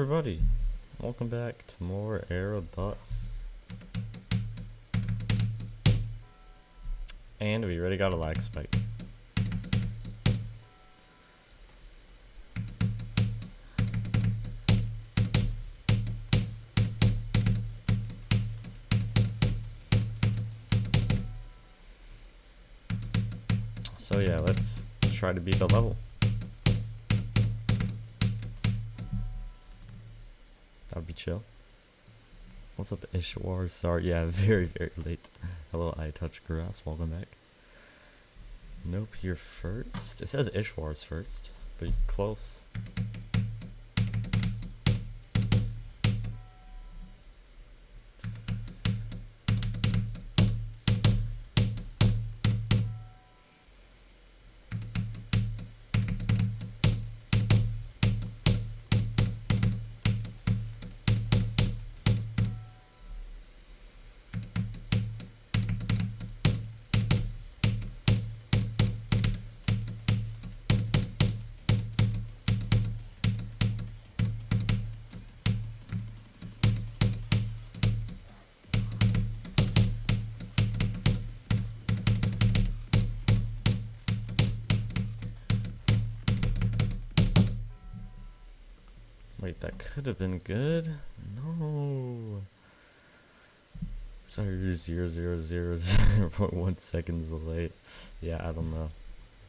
everybody, welcome back to more Erebus. And we already got a lag spike. So yeah, let's try to beat the level. That'd be chill. What's up, Ishwar? Sorry, yeah, very late. Hello, I touch grass. Welcome back. Nope, you're first. It says Ishwar's first, but you're close. Wait, that could have been good. No. Sorry, you're 0.1 seconds late. Yeah, I don't know.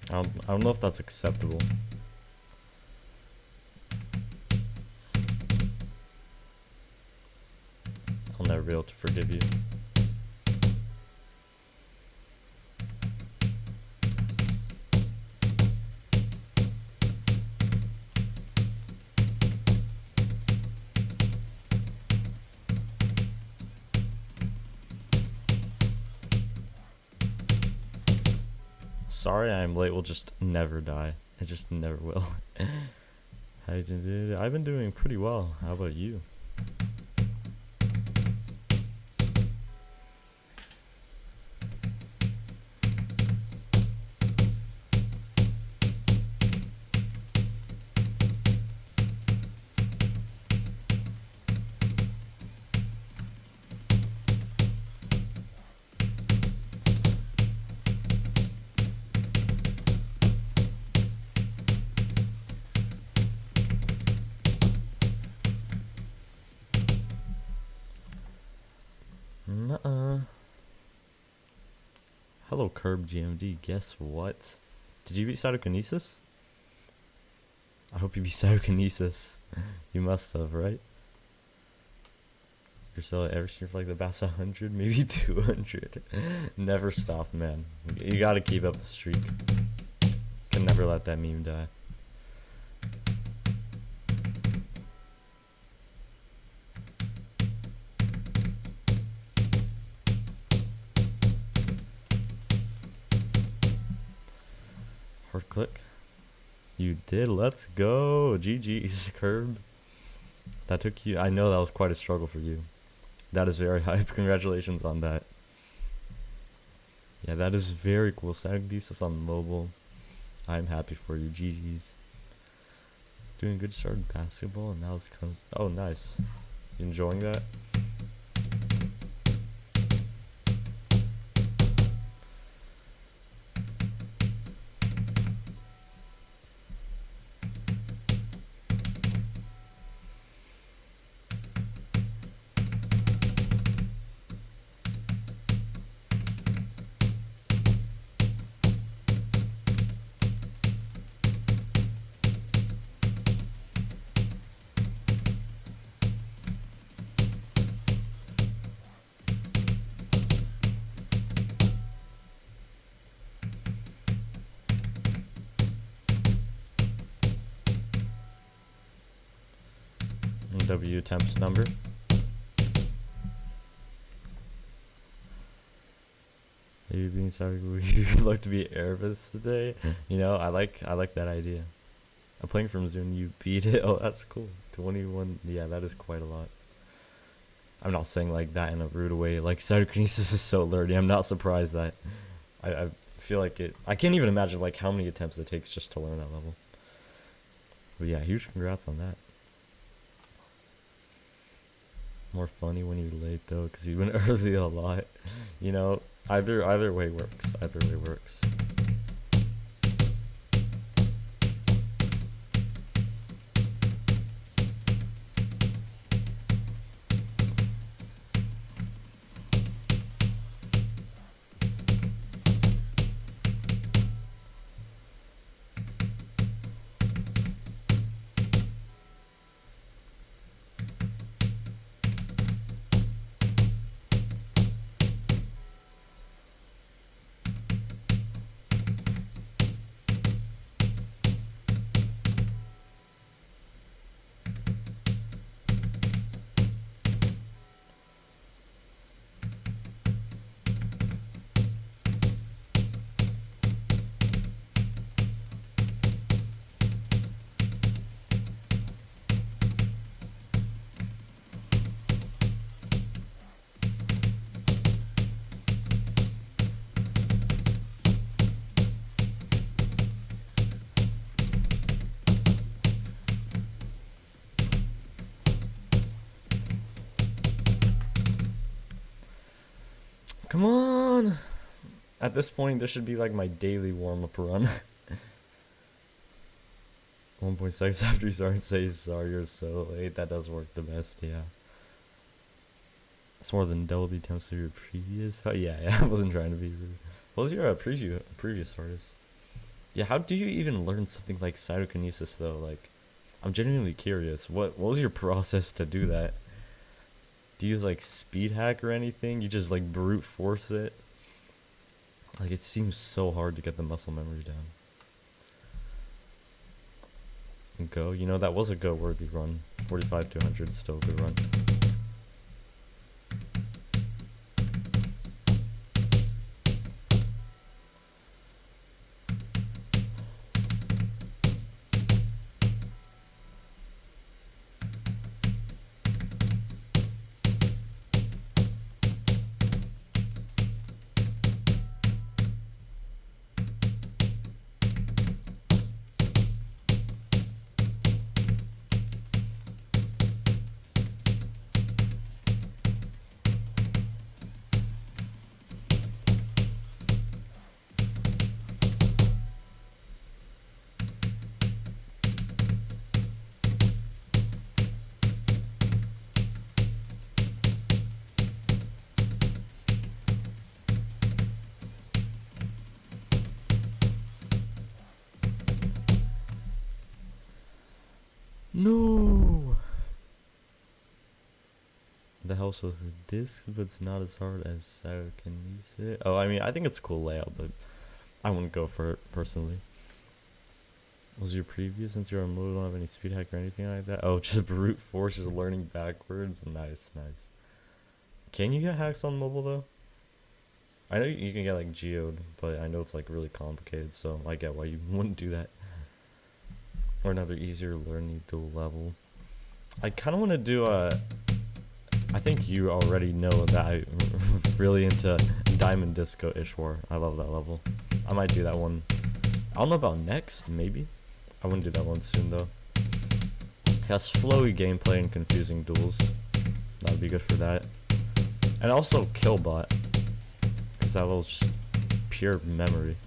I don't know if that's acceptable. I'll never be able to forgive you. Sorry I'm late will just never die. It just never will. I've been doing pretty well. How about you? Nuh-uh. Hello, Curb GMD. Guess what? Did you beat Cytokinesis? I hope you beat Cytokinesis. You must have, right? You're still ever seen for like the past 100, maybe 200. Never stop, man. You gotta keep up the streak. Can never let that meme die. Hard click. You did. Let's go. GG's, Curb. That took you. I know that was quite a struggle for you. That is very hype. Congratulations on that. Yeah, that is very cool. Cytokinesis on mobile. I'm happy for you. GG's. Doing a good start in basketball, and now it's comes. Oh, nice. You enjoying that? W attempts number. Maybe being sorry you'd like to be Erebus today. You know, I like that idea. I'm playing from Zoom, you beat it. Oh, that's cool. 21, yeah, that is quite a lot. I'm not saying like that in a rude way. Like, Cytokinesis is so nerdy. I'm not surprised that I feel like it. I can't even imagine like how many attempts it takes just to learn that level. But yeah, huge congrats on that. More funny when you're late though, because you went early a lot. You know, either way works. Either way works. Come on! At this point, this should be like my daily warm-up run. 1.6 seconds after you start and say sorry you're so late. That does work the best, yeah. It's more than double the attempts of your previous. Oh yeah, I wasn't trying to be rude. What was your previous artist? Yeah, how do you even learn something like cytokinesis though? Like, I'm genuinely curious. What was your process to do that? Do you use like speed hack or anything? You just like brute force it? Like, it seems so hard to get the muscle memory down. Go, you know, that was a go worthy run. 45 to 100, still a good run. No! The helps with the discs, but it's not as hard as cytokinesis. Oh, I mean, I think it's a cool layout, but I wouldn't go for it personally. Was your previous, since you're on mobile, don't have any speed hack or anything like that? Oh, just brute force, just learning backwards. Nice, nice. Can you get hacks on mobile though? I know you can get like geode, but I know it's like really complicated, so I get why you wouldn't do that. Or another easier learning dual level. I kind of want to do a... I think you already know that I'm really into Diamond Disco Ishwar. I love that level. I might do that one. I don't know about next, maybe. I wouldn't do that one soon though. It has flowy gameplay and confusing duels. That would be good for that. And also Killbot, because that level's just pure memory.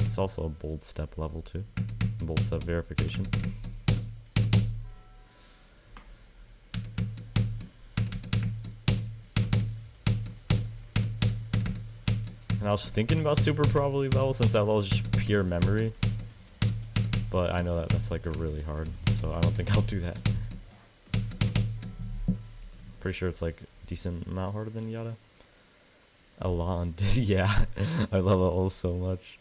It's also a bold step level too. Bold step verification. And I was thinking about super probability level since that level is just pure memory. But I know that that's like a really hard, so I don't think I'll do that. Pretty sure it's like a decent amount harder than Yada. Alon, yeah, I love it all so much.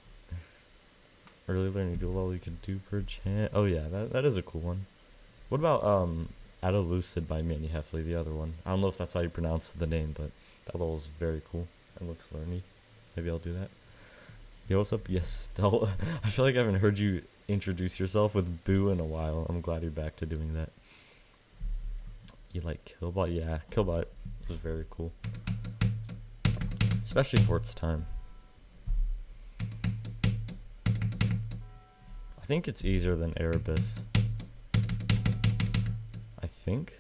Early learning dual level you can do per chance. Oh yeah, that is a cool one. What about Adelucid by Manny Heffley, the other one? I don't know if that's how you pronounce the name, but that level is very cool and looks learny. Maybe I'll do that. Yo, what's up? Yes, Stella. I feel like I haven't heard you introduce yourself with Boo in a while. I'm glad you're back to doing that. You like Killbot? Yeah, Killbot was very cool. Especially for its time. I think it's easier than Erebus. I think.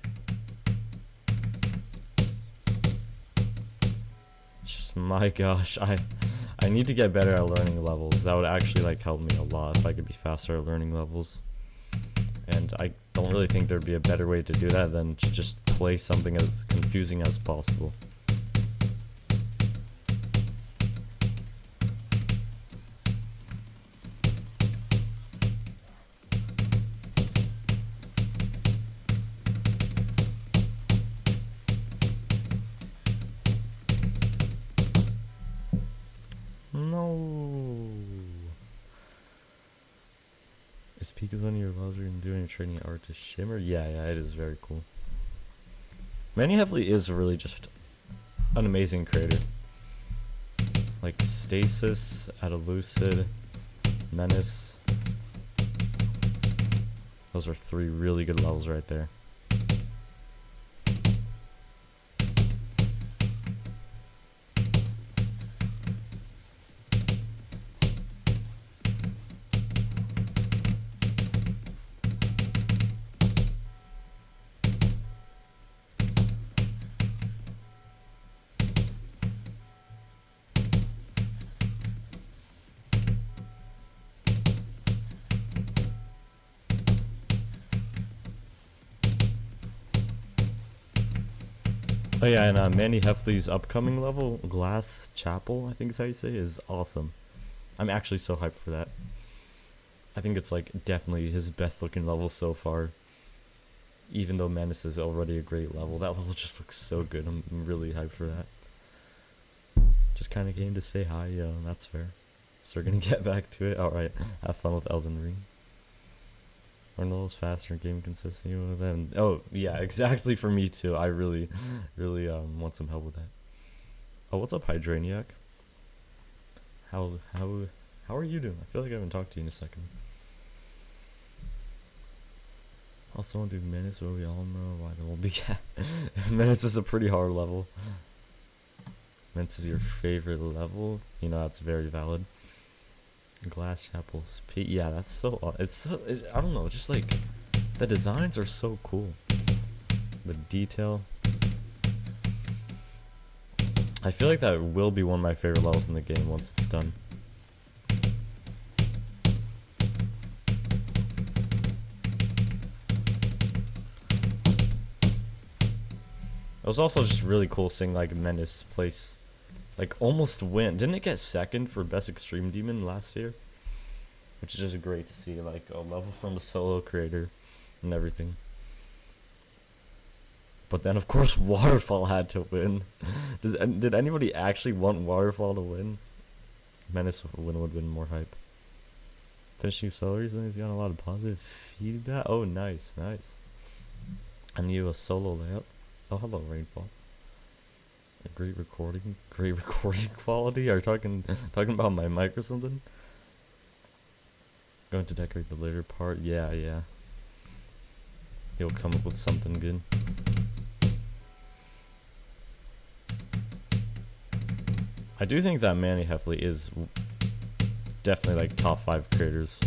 Erebus, my gosh, I need to get better at learning levels. That would actually like help me a lot if I could be faster at learning levels. And I don't really think there'd be a better way to do that than to just play something as confusing as possible. No. Is Peak one of your levels you're doing training art to Shimmer? Yeah, it is very cool. Manny Heffley is really just an amazing creator. Like Stasis, Atalucid, Menace. Those are 3 really good levels right there. Oh yeah, and Manny Heffley's upcoming level, Glass Chapel, I think is how you say it, is awesome. I'm actually so hyped for that. I think it's like definitely his best looking level so far. Even though Menace is already a great level, that level just looks so good. I'm really hyped for that. Just kind of came to say hi, yeah, that's fair. So we're gonna get back to it. Alright, have fun with Elden Ring. Arnold's faster game consistency with them. Oh yeah, exactly for me too. I really want some help with that. Oh, what's up, Hydraniac? How are you doing? I feel like I haven't talked to you in a second. Also, want to do Menace, but we all know why there won't be. Menace is a pretty hard level. Menace is your favorite level. You know, that's very valid. Glass Chapels. Yeah, that's so. I don't know. Just like the designs are so cool. The detail. I feel like that will be one of my favorite levels in the game once it's done. It was also just really cool seeing like Menace place. Like almost win. Didn't it get second for best extreme demon last year? Which is just great to see, like a level from a solo creator and everything. But then of course Waterfall had to win. Did anybody actually want Waterfall to win? Menace win would have been more hype. Finishing solo recently, he's gotten a lot of positive feedback. Oh nice. I need a solo layout. Oh hello Rainfall. A great recording quality. Are you talking about my mic or something? Going to decorate the later part. Yeah. He'll come up with something good. I do think that Manny Heffley is definitely like top 5 creators.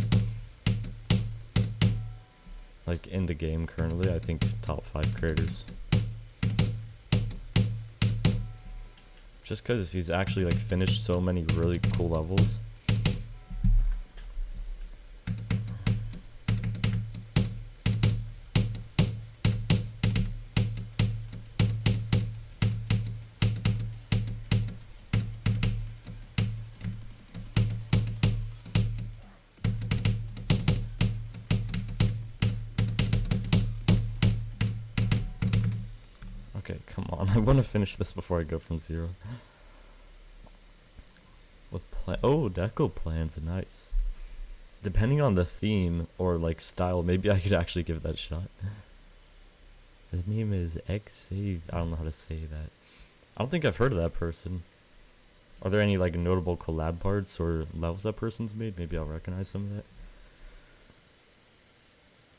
Like in the game currently, I think top 5 creators. Just because he's actually like finished so many really cool levels. Okay, come on. I want to finish this before I go from 0. With deco plans, nice. Depending on the theme or like style, maybe I could actually give that a shot. His name is Xave. I don't know how to say that. I don't think I've heard of that person. Are there any like notable collab parts or levels that person's made? Maybe I'll recognize some of that.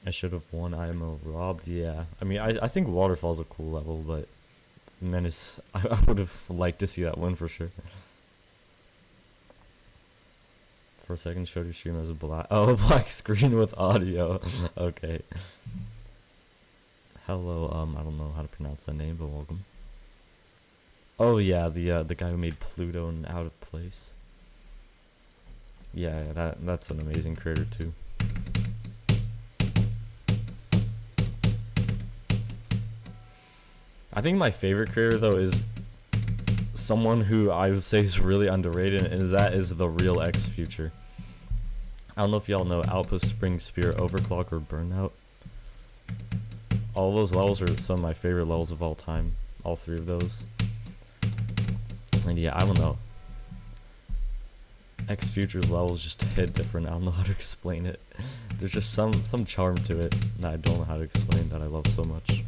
I should have won. I am a robbed. Yeah. I mean, I think Waterfall's a cool level, but Menace, I would have liked to see that win for sure. For a second, showed your stream as a black screen with audio. Okay. Hello. I don't know how to pronounce that name, but welcome. Oh yeah, the guy who made Pluto and Out of Place. Yeah, that's an amazing creator too. I think my favorite creator though is someone who I would say is really underrated, and that is the real X Future. I don't know if y'all know Outpost, Spring Spear, Overclock, or Burnout. All those levels are some of my favorite levels of all time. All three of those. And yeah, I don't know. X Future's levels just hit different. I don't know how to explain it. There's just some charm to it that I don't know how to explain that I love so much.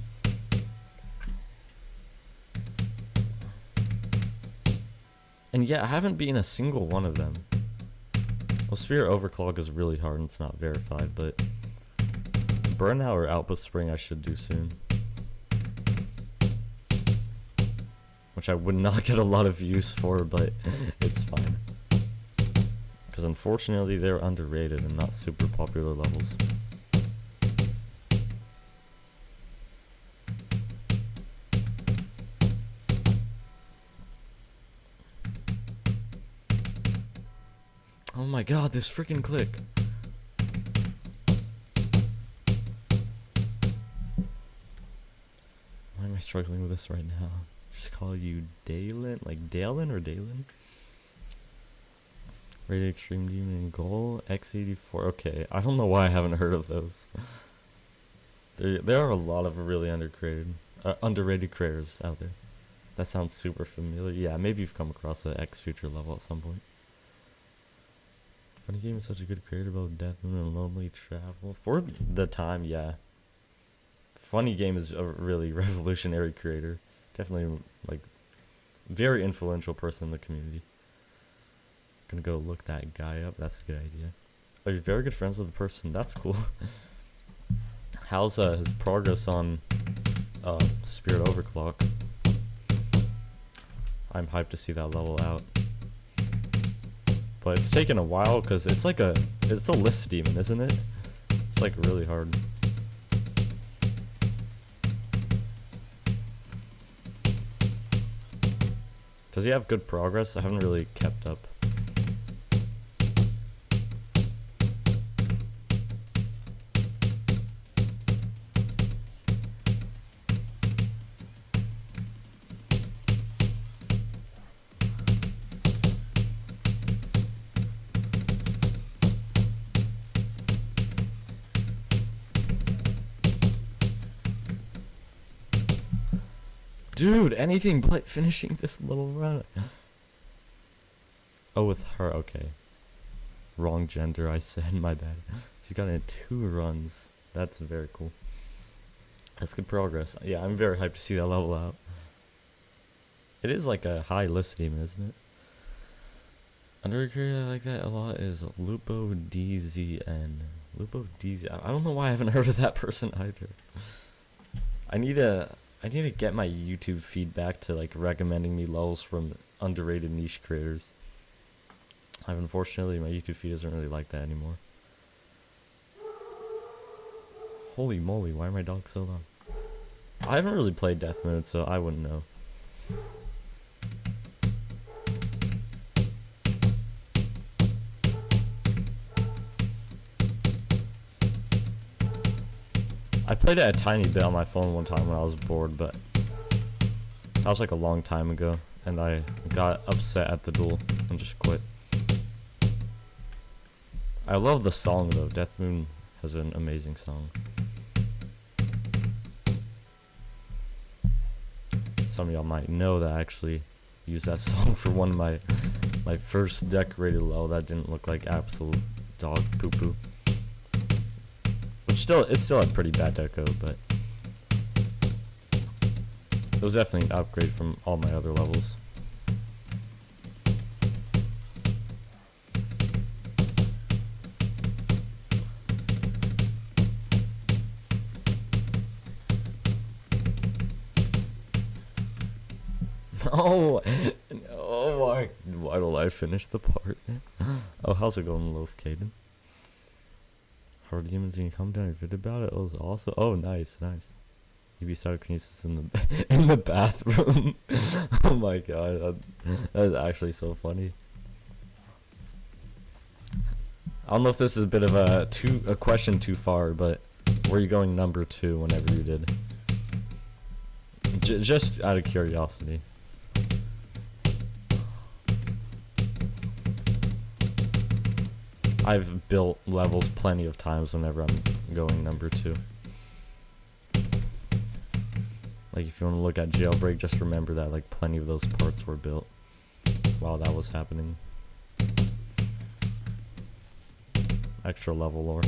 And yeah, I haven't beaten a single one of them. Well, Spear Overclock is really hard and it's not verified, but Burnout or Outpost Spring I should do soon. Which I would not get a lot of use for, but it's fine. Because unfortunately they're underrated and not super popular levels. Oh my god, this freaking click. Why am I struggling with this right now? Just call you Dalen? Like Dalen or Dalen? Rated Extreme Demon and Goal, X84. Okay, I don't know why I haven't heard of those. There are a lot of really underrated creators out there. That sounds super familiar. Yeah, maybe you've come across an X Future level at some point. Funny Game is such a good creator about Death Moon and Lonely Travel. For the time, yeah. Funny Game is a really revolutionary creator. Definitely, like, very influential person in the community. Gonna go look that guy up. That's a good idea. Oh, you're very good friends with the person. That's cool. How's his progress on Spirit Overclock? I'm hyped to see that level out. But it's taken a while because it's like it's a list demon, isn't it? It's like really hard. Does he have good progress? I haven't really kept up. Dude, anything but finishing this little run. Oh, with her, okay. Wrong gender, I said, my bad. She's got it in 2 runs. That's very cool. That's good progress. Yeah, I'm very hyped to see that level out. It is like a high list demon, isn't it? Another creator I like that a lot is Lupo DZN. Lupo DZ. I don't know why I haven't heard of that person either. I need to get my YouTube feedback to like recommending me levels from underrated niche creators. Unfortunately, my YouTube feed isn't really like that anymore. Holy moly, why are my dogs so loud? I haven't really played Death Mode, so I wouldn't know. I played it a tiny bit on my phone one time when I was bored, but that was like a long time ago, and I got upset at the duel and just quit. I love the song though. Death Moon has an amazing song. Some of y'all might know that I actually used that song for one of my first decorated level that didn't look like absolute dog poo poo. Which it still had pretty bad deco, but it was definitely an upgrade from all my other levels. No, no, why don't I finish the part? Oh, how's it going, Loaf Caden? Hard Demons, can you come down and vid about it? It was awesome. Oh, nice, nice. You be psychokinesis in the in the bathroom. Oh my god, that is actually so funny. I don't know if this is a bit of a question too far, but were you going number 2 whenever you did? Just out of curiosity. I've built levels plenty of times whenever I'm going number 2. Like, if you want to look at Jailbreak, just remember that, like, plenty of those parts were built while that was happening. Extra level lore.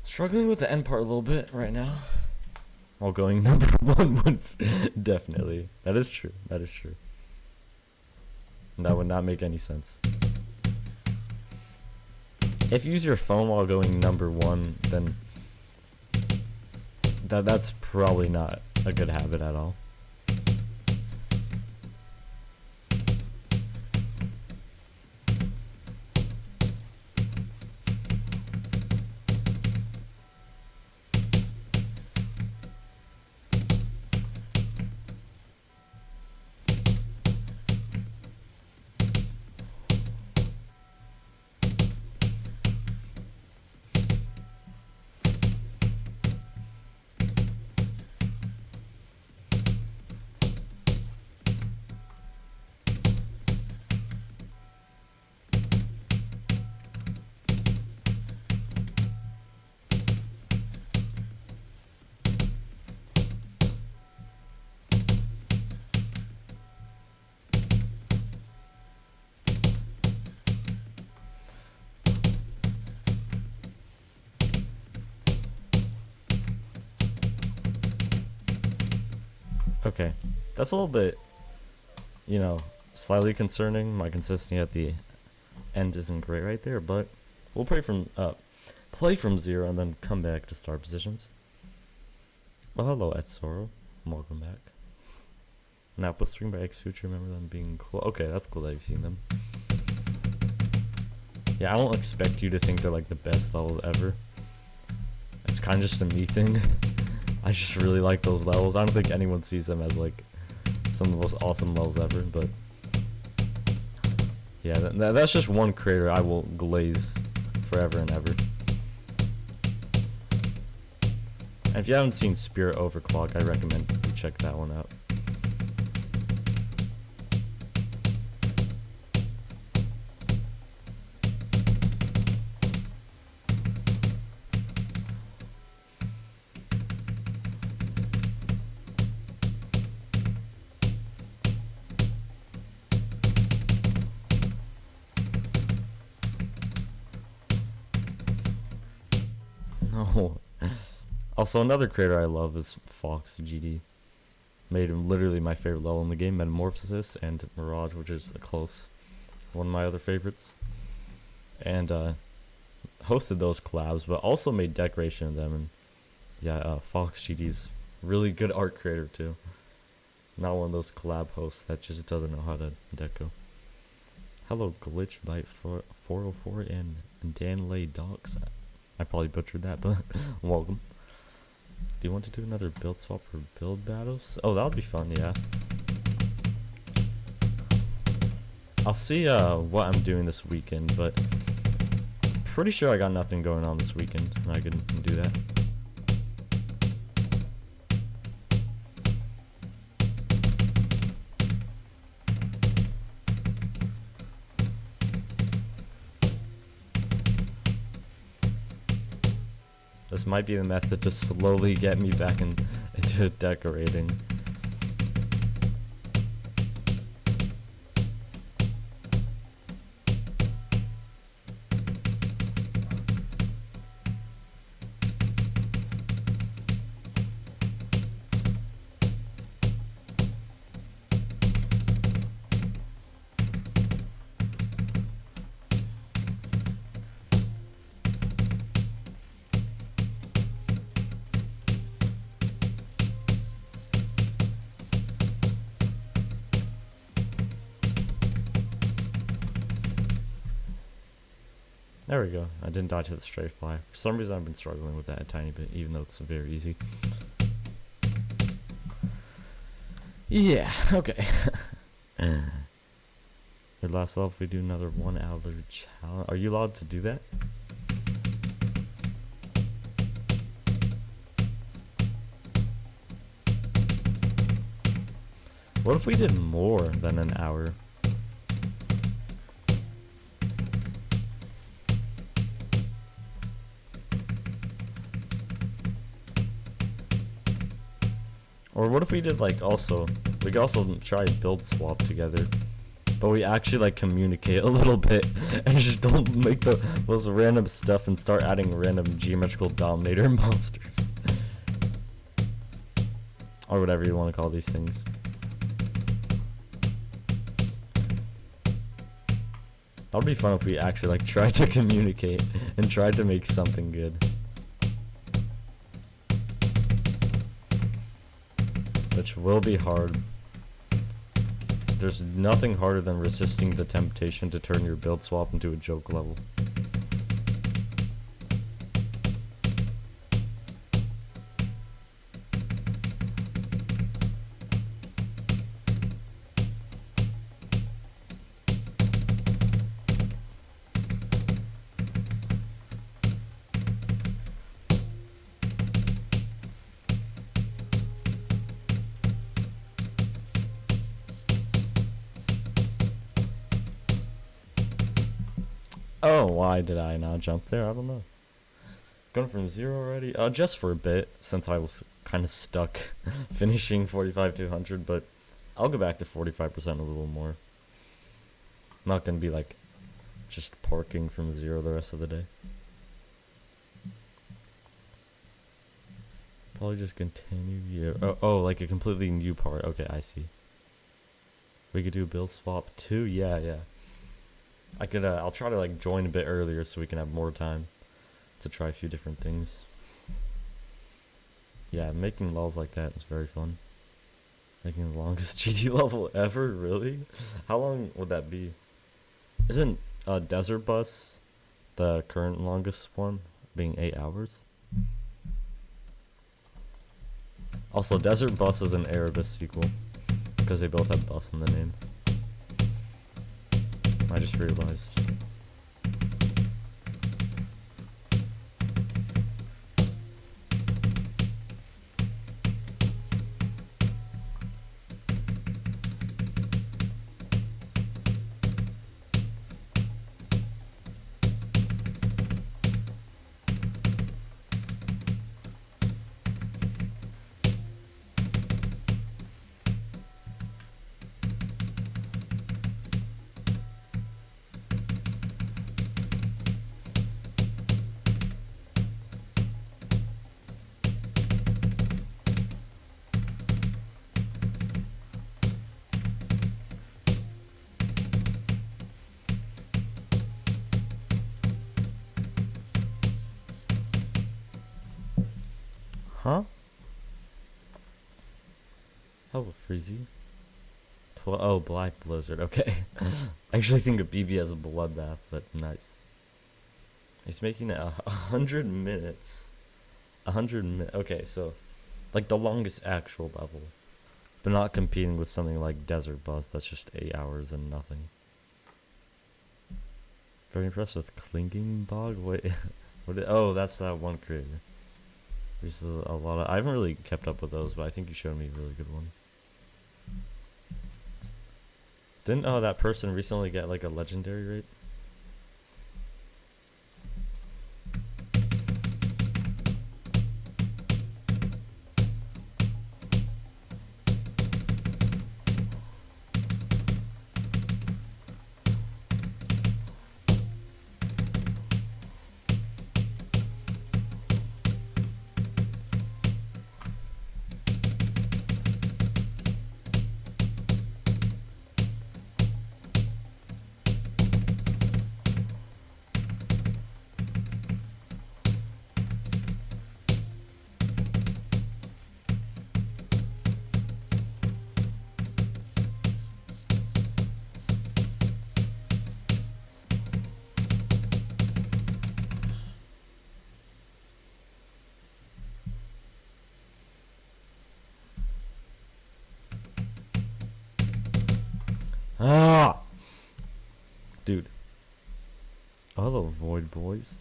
Struggling with the end part a little bit right now. While going number 1 would definitely. That is true. That is true. And that would not make any sense. If you use your phone while going number 1, then that's probably not a good habit at all. Okay, that's a little bit, you know, slightly concerning. My consistency at the end isn't great right there, but we'll play from 0 and then come back to start positions. Well, hello, Etsoro. Welcome back. Nap was streamed by X Future. Remember them being cool? Okay, that's cool that you've seen them. Yeah, I don't expect you to think they're like the best levels ever. It's kind of just a me thing. I just really like those levels. I don't think anyone sees them as like some of the most awesome levels ever, but yeah, that's just one creator I will glaze forever and ever. And if you haven't seen Spirit Overclock, I recommend you check that one out. No. Also, another creator I love is Fox GD. Made him literally my favorite level in the game, Metamorphosis and Mirage, which is a close one of my other favorites. And hosted those collabs, but also made decoration of them. And yeah, Fox GD's really good art creator too. Not one of those collab hosts that just doesn't know how to deco. Hello, Glitch Bite 404 and Dan Lay Docs. I probably butchered that, but welcome. Do you want to do another build swap or build battles? Oh, that would be fun, yeah. I'll see what I'm doing this weekend, but pretty sure I got nothing going on this weekend, and I can do that. This might be the method to slowly get me back into decorating. There we go. I didn't die to the stray fly. For some reason, I've been struggling with that a tiny bit, even though it's very easy. Yeah, okay. Your last level, if we do another 1 hour challenge. Are you allowed to do that? What if we did more than an hour? Or what if we did like also, we could also try build swap together, but we actually like communicate a little bit and just don't make those random stuff and start adding random geometrical dominator monsters. Or whatever you want to call these things. That would be fun if we actually like tried to communicate and tried to make something good. Which will be hard. There's nothing harder than resisting the temptation to turn your build swap into a joke level. Oh, why did I not jump there? I don't know. Going from 0 already? Just for a bit, since I was kind of stuck finishing 45 to 100, but I'll go back to 45% a little more. I'm not going to be like just parking from 0 the rest of the day. Probably just continue. Yeah. Oh, like a completely new part. Okay, I see. We could do build swap too. Yeah. I could. I'll try to like join a bit earlier so we can have more time to try a few different things. Yeah, making levels like that is very fun. Making the longest GT level ever, really? How long would that be? Isn't Desert Bus the current longest one, being 8 hours? Also, Desert Bus is an Erebus sequel, because they both have bus in the name. I just realized. Huh? Hella freezy. Oh, Black Blizzard. Okay. I actually think of BB as a bloodbath, but nice. He's making it 100 minutes. 100 minutes. Okay, so like the longest actual level, but not competing with something like Desert Bus. That's just 8 hours and nothing. Very impressed with Clinging Bog. Wait, oh, that's that one creator. There's a lot of. I haven't really kept up with those, but I think you showed me a really good one. Didn't that person recently get like a legendary rate? Ah! Dude. Oh, hello, Void Boys.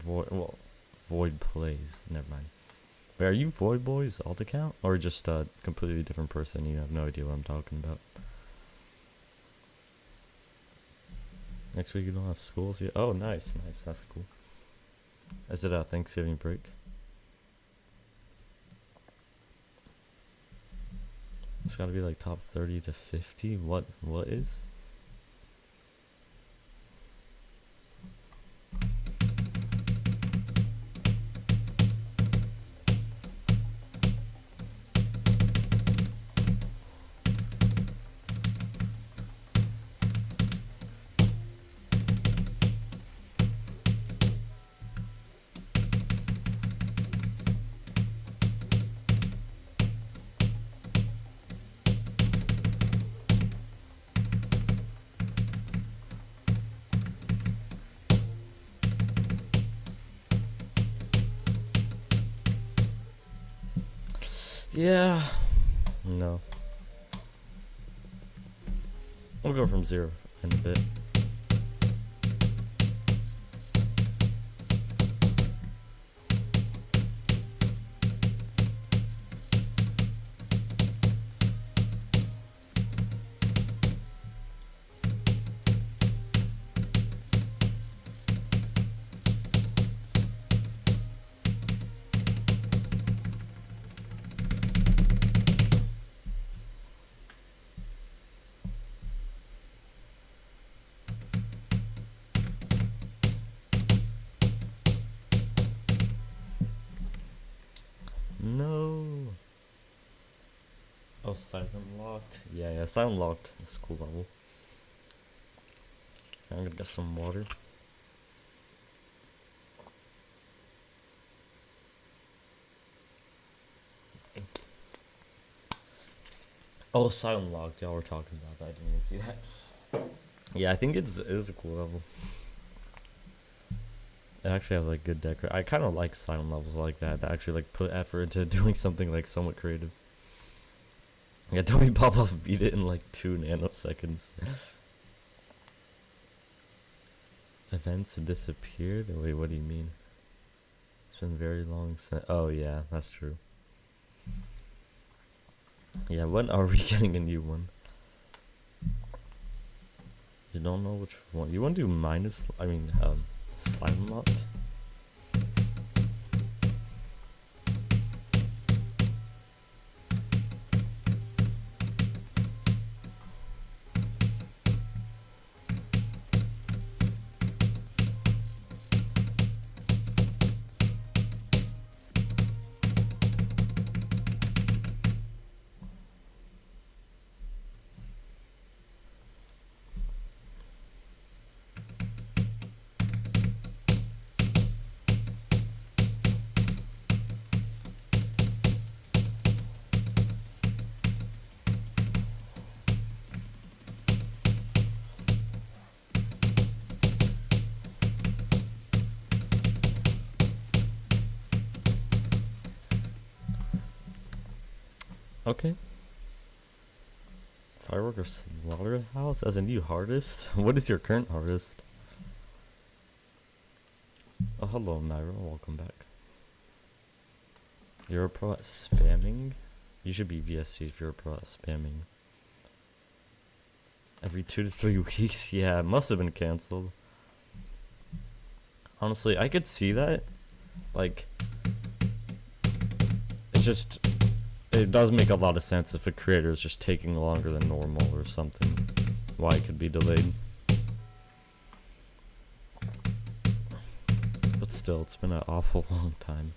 Void Plays. Never mind. Wait, are you Void Boys alt account? Or just a completely different person? You have no idea what I'm talking about. Next week you don't have schools yet? Oh, nice. That's cool. Is it a Thanksgiving break? It's gotta be like top 30 to 50. What is? Yeah. No. We'll go from 0 in a bit. No. Oh, silent locked. Yeah, silent locked. That's a cool level. I'm gonna get some water. Oh, silent locked. Y'all were talking about that. I didn't even see that. Yeah, I think it is a cool level. It actually has like good decor. I kind of like silent levels like that actually like put effort into doing something like somewhat creative. Yeah, Toby Popoff beat it in like 2 nanoseconds. Events disappeared? Wait, what do you mean? It's been very long since. Oh yeah, that's true. Yeah, when are we getting a new one? You don't know which one. You want to do silent locked? Okay. Firework Slaughterhouse as a new hardest? What is your current hardest? Oh, hello, Myra. Welcome back. You're a pro at spamming? You should be VSC if you're a pro at spamming. Every 2 to 3 weeks? Yeah, it must have been cancelled. Honestly, I could see that. Like, it's just... It does make a lot of sense if a creator is just taking longer than normal or something. Why it could be delayed. But still, it's been an awful long time.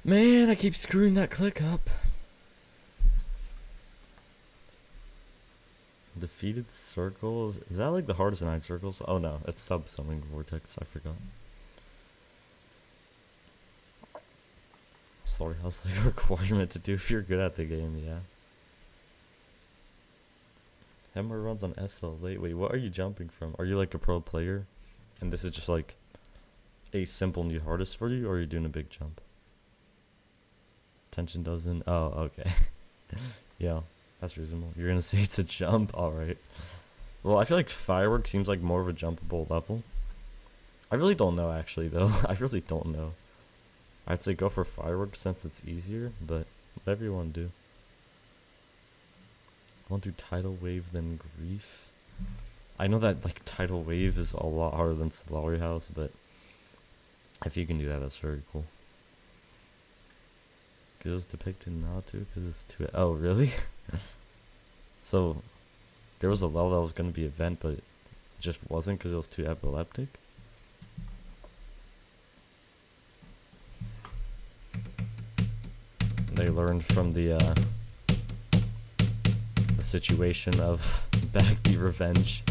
Man, I keep screwing that click up. Defeat repeated circles. Is that like the hardest 9 circles? Oh no, it's sub-summoning vortex. I forgot. Sorry, how's like a requirement to do if you're good at the game? Yeah. Hammer runs on SL late. Wait, what are you jumping from? Are you like a pro player, and this is just like a simple new hardest for you, or are you doing a big jump? Tension doesn't. Oh, okay. Yeah, that's reasonable. You're gonna say it's a jump? Alright. Well, I feel like firework seems like more of a jumpable level. I really don't know, actually, though. I really don't know. I'd say go for firework since it's easier, but whatever you want to do. I want to do tidal wave then grief. I know that like tidal wave is a lot harder than Solari House, but if you can do that, that's very cool. Because it was depicted not to, because it's too. Oh, really? So there was a level that was going to be event, but it just wasn't because it was too epileptic. They learned from the situation of Backbeat Revenge.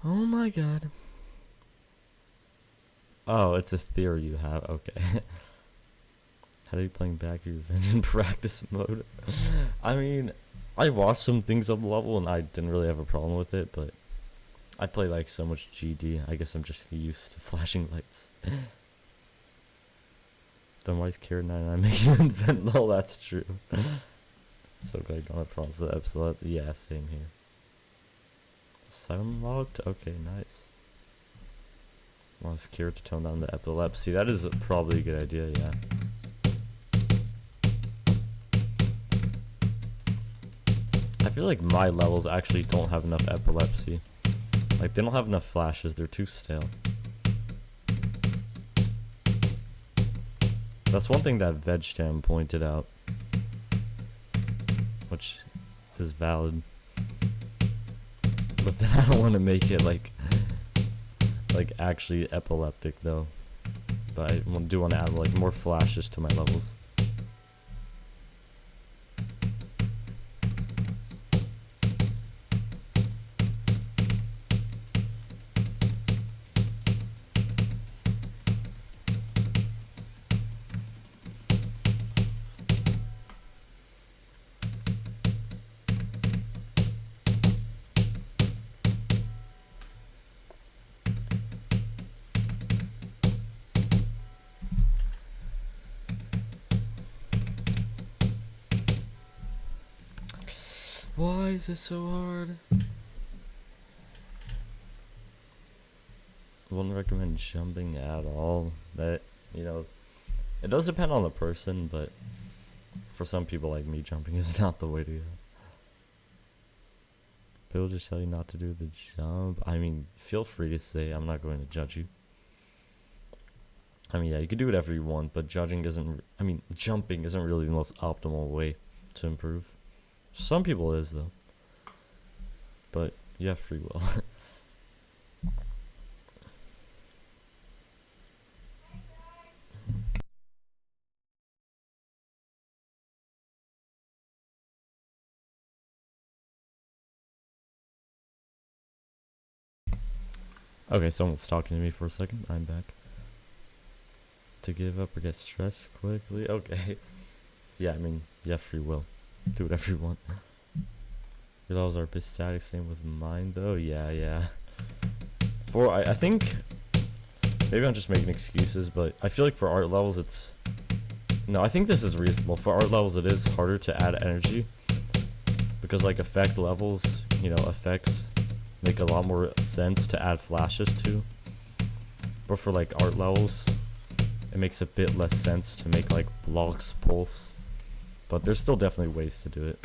Oh my god. Oh, it's a theory you have. Okay. How are you playing Backbeat Revenge in practice mode? I mean, I watched some things of the level and I didn't really have a problem with it, but I play like so much GD. I guess I'm just used to flashing lights. Then why is Carrot 99 making an invent? Lol, that's true. So glad I got across the episode. Yeah, same here. Sound locked? Okay, nice. Wants Kira to tone down the epilepsy. That is probably a good idea, yeah. I feel like my levels actually don't have enough epilepsy. Like, they don't have enough flashes. They're too stale. That's one thing that Vegstam pointed out, which is valid. But then I don't want to make it like actually epileptic though. But I do want to add like more flashes to my levels. Why is this so hard? Wouldn't recommend jumping at all. That, you know, it does depend on the person, but for some people like me, jumping is not the way to go. People just tell you not to do the jump. I mean, feel free to say. I'm not going to judge you. I mean, yeah, you can do whatever you want, but jumping isn't really the most optimal way to improve. Some people is though, but you have free will. Okay, someone's talking to me for a second. I'm back. To give up or get stressed quickly? Okay. Yeah, I mean, you have free will. Do whatever you want. Your levels are a bit static, same with mine though. Yeah. I think maybe I'm just making excuses, but I feel like for art levels it's No, I think this is reasonable. For art levels, it is harder to add energy. Because, like, effect levels, you know, effects make a lot more sense to add flashes to. But for, like, art levels, it makes a bit less sense to make, like, blocks pulse. But there's still definitely ways to do it.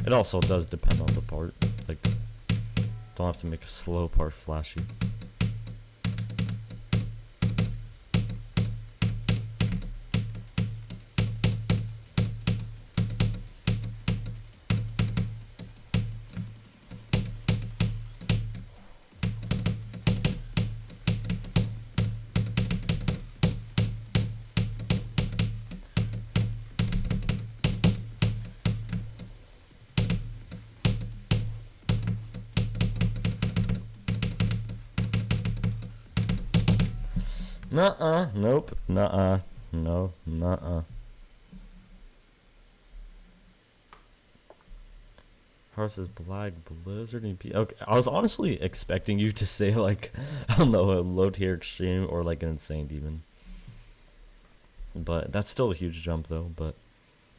It also does depend on the part. Like, don't have to make a slow part flashy. Nuh-uh. Nope. Nuh-uh. No. Nuh-uh. Horse is Black Blizzard and okay, I was honestly expecting you to say, like, I don't know, a low tier extreme or like an insane demon. But that's still a huge jump though, but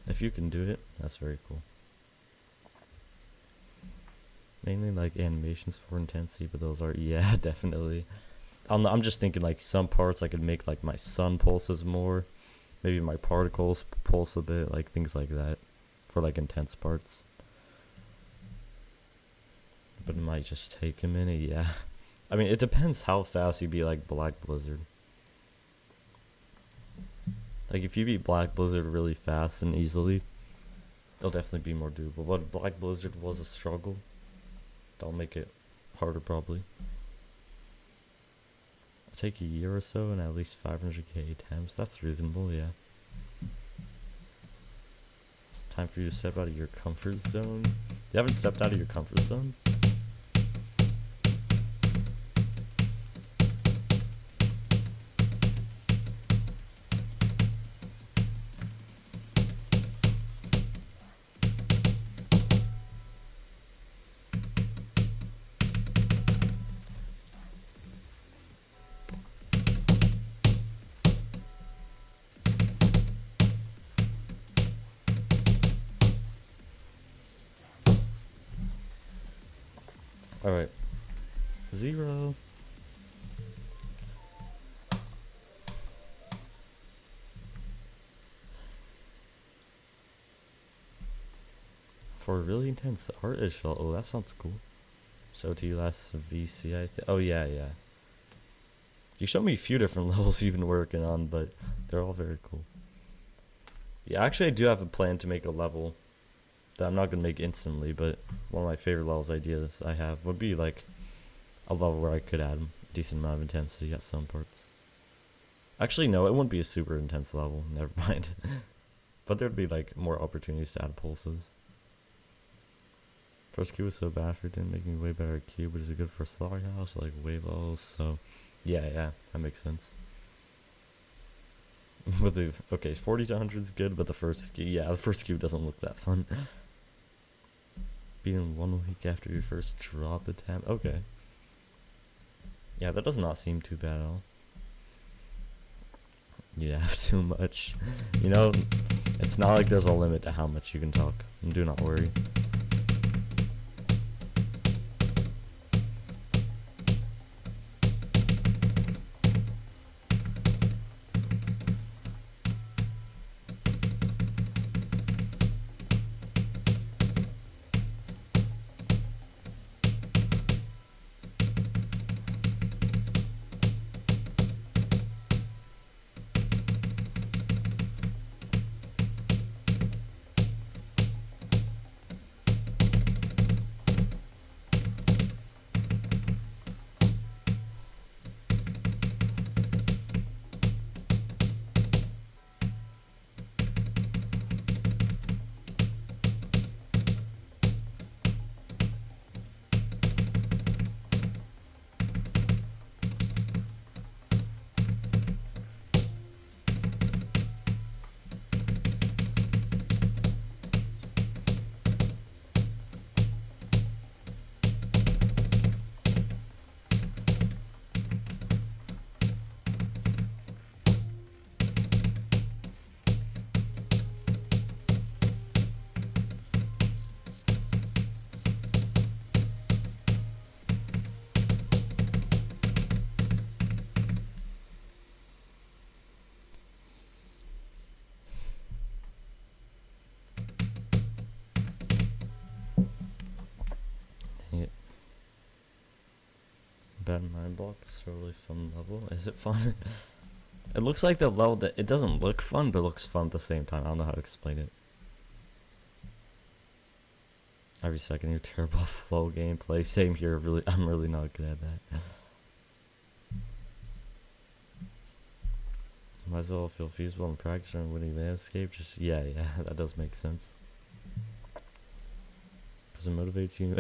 if you can do it, that's very cool. Mainly like animations for intensity, but those are, yeah, definitely. I'm just thinking like some parts I could make like my sun pulses more, maybe my particles pulse a bit, like things like that for like intense parts. But it might just take a minute, yeah. I mean, it depends how fast you beat like Black Blizzard. Like if you beat Black Blizzard really fast and easily, it'll definitely be more doable. But Black Blizzard was a struggle. That'll make it harder probably. Take a year or so and at least 500k attempts. That's reasonable, yeah. It's time for you to step out of your comfort zone. You haven't stepped out of your comfort zone? Alright. 0. For a really intense art issue. Oh, that sounds cool. Show to you last VC, I think. Oh, yeah, yeah. You showed me a few different levels you've been working on, but they're all very cool. Yeah, actually, I do have a plan to make a level that I'm not going to make instantly, but one of my favorite levels ideas I have would be like a level where I could add a decent amount of intensity at some parts. Actually, no, it wouldn't be a super intense level. Never mind. But there'd be like more opportunities to add pulses. First cube was so bad for it, didn't make me way better at cube, but is it good for slaughterhouse, like wave levels? So, yeah, that makes sense. With the okay, 40 to 100 is good, but the first cube doesn't look that fun. Being 1 week after your first drop attempt. Okay. Yeah, that does not seem too bad at all. You have too much. You know, it's not like there's a limit to how much you can talk. And do not worry. bad mind block. It's a really fun level. Is it fun? It looks like the level that it doesn't look fun, but it looks fun at the same time. I don't know how to explain it. Every second, you're terrible flow gameplay. Same here. I'm really not good at that. Might as well feel feasible in practice and winning landscape. Just yeah, that does make sense. Because it motivates you.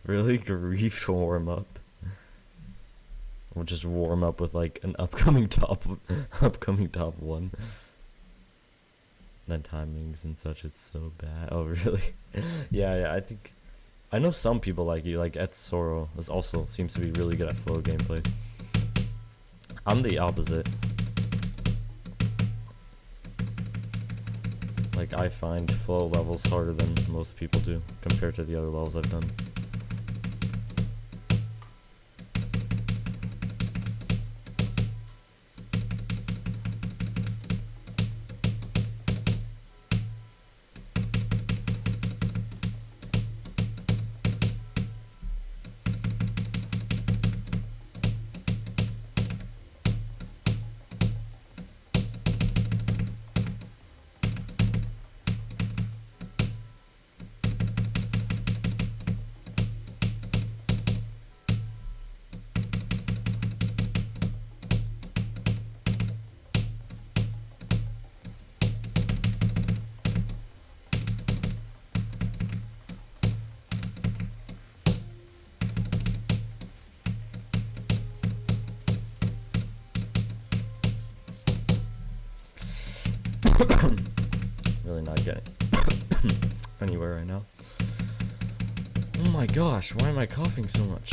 Really, grief to warm up. Or just warm up with like an upcoming top one. Then timings and such, it's so bad. Oh really? yeah, I think I know some people like you, like Etsoro is also seems to be really good at flow gameplay. I'm the opposite. Like I find flow levels harder than most people do compared to the other levels I've done. Really not getting anywhere right now. Oh my gosh, why am I coughing so much?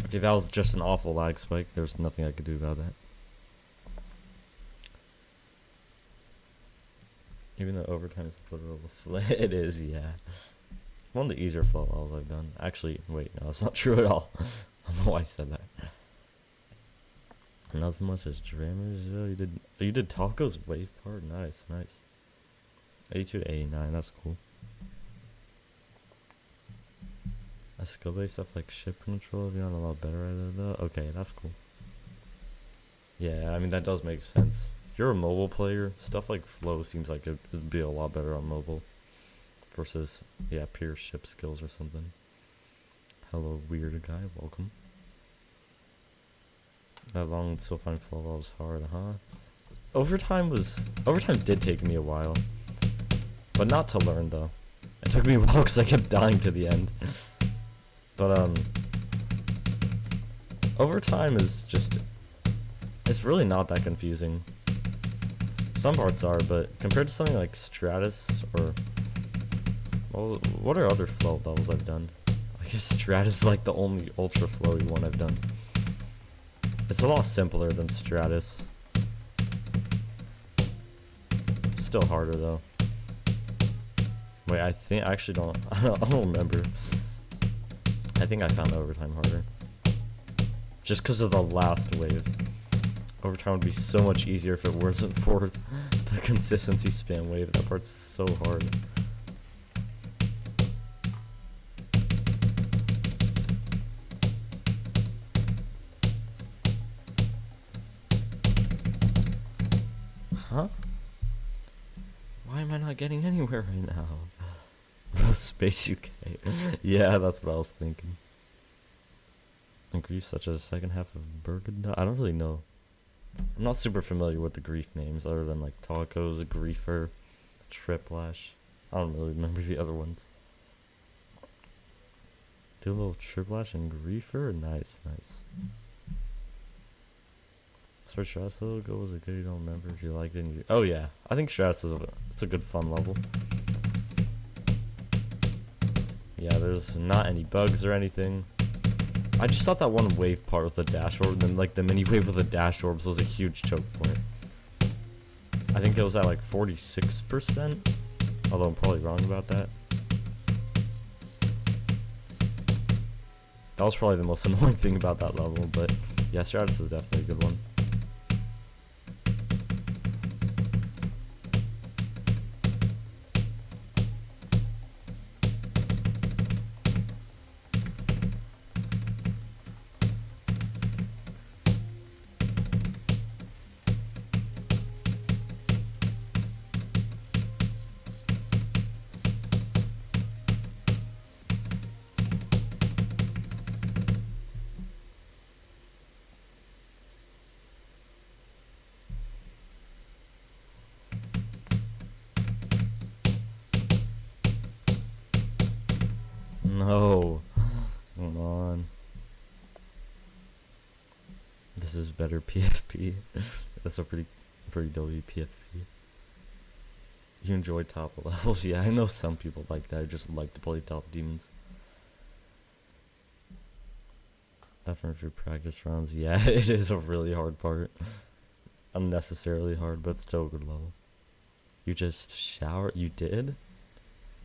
Okay, that was just an awful lag spike. There's nothing I could do about that. Even though overtime is literal flat, it is, yeah. One of the easier flow levels I've done. Actually, wait, no, that's not true at all. I don't know why I said that. Not as much as Drammers. You did Taco's wave part. Nice. 82 to 89. That's cool. A skill based stuff like ship control. You're not a lot better at it though. Okay, that's cool. Yeah, I mean that does make sense. If you're a mobile player, stuff like flow seems like it'd be a lot better on mobile versus pure ship skills or something. Hello, weird guy. Welcome. That long and still find flow was hard, huh? Overtime did take me a while, but not to learn though. It took me a while because I kept dying to the end. But overtime is it's really not that confusing. Some parts are, but compared to something like Stratus or what are other flow levels I've done? I guess Stratus is like the only ultra flowy one I've done. It's a lot simpler than Stratus. Still harder though. Wait, I don't remember. I think I found overtime harder. Just because of the last wave. Overtime would be so much easier if it wasn't for the consistency spam wave. That part's so hard. Huh? Why am I not getting anywhere right now? Space UK. Yeah, that's what I was thinking. And grief such as the second half of Burgundy. I don't really know. I'm not super familiar with the grief names other than like Tacos, Griefer, Triplash. I don't really remember the other ones. Do a little Triplash and Griefer? Nice. So Stratus logo was it good? You don't remember if you liked it. Oh yeah, I think Stratus it's a good fun level. Yeah, there's not any bugs or anything. I just thought that one wave part with the dash orb, and then like the mini wave with the dash orbs was a huge choke point. I think it was at like 46%, although I'm probably wrong about that. That was probably the most annoying thing about that level, but yeah, Stratus is definitely a good one. No. Come on. This is better PFP. That's a pretty dope PFP. You enjoy top levels? Yeah, I know some people like that. I just like to play top demons. Definitely for practice rounds. Yeah, it is a really hard part. Unnecessarily hard, but still a good level. You just shower? You did?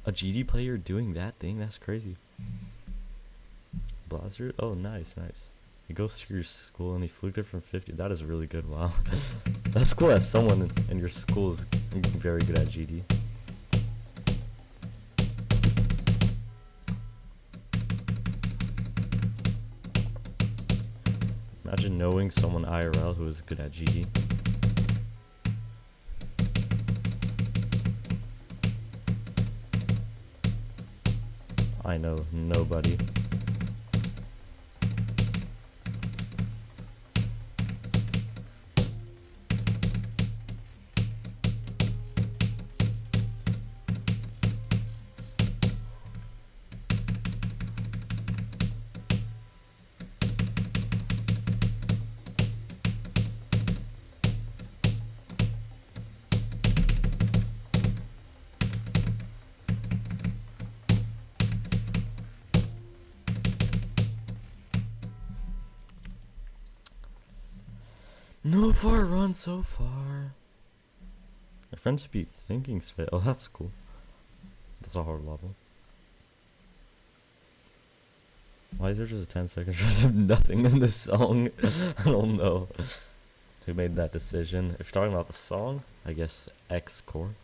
A GD player doing that thing? That's crazy. Blaster? Oh, nice. He goes to your school and he flew there from 50. That is really good. Wow. That's cool that someone in your school is very good at GD. Imagine knowing someone IRL who is good at GD. I know nobody. No far run so far. My friend should be thinking straight. Oh, that's cool. That's a hard level. Why is there just a 10-second stretch of nothing in this song? I don't know. Who made that decision? If you're talking about the song, I guess X Core.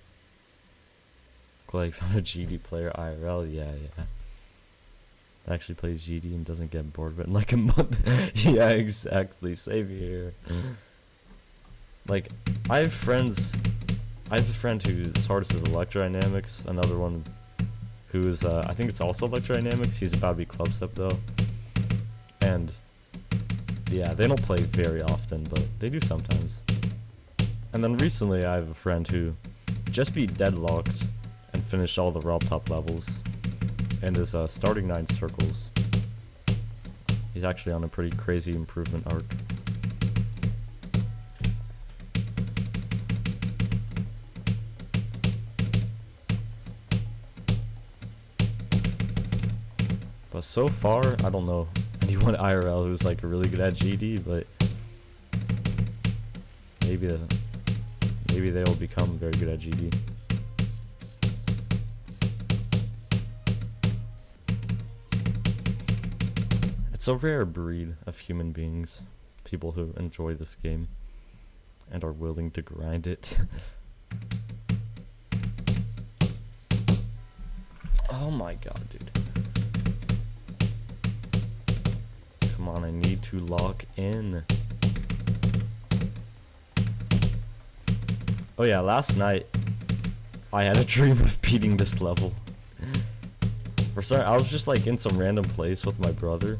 Cool, I found a GD player IRL. Yeah. Actually plays GD and doesn't get bored of it in like a month. Yeah, exactly. Same here. Like, I have a friend whose hardest is electrodynamics. Another one who's I think it's also electrodynamics. He's about to be club step though. And yeah, they don't play very often, but they do sometimes. And then recently I have a friend who just beat deadlocked and finished all the raw top levels and is starting 9 circles. He's actually on a pretty crazy improvement arc. But so far, I don't know anyone IRL who's like really good at GD, but maybe they will become very good at GD. It's a rare breed of human beings, people who enjoy this game and are willing to grind it. Oh my god, dude. Come on, I need to lock in. Oh yeah, last night I had a dream of beating this level. I was just like in some random place with my brother,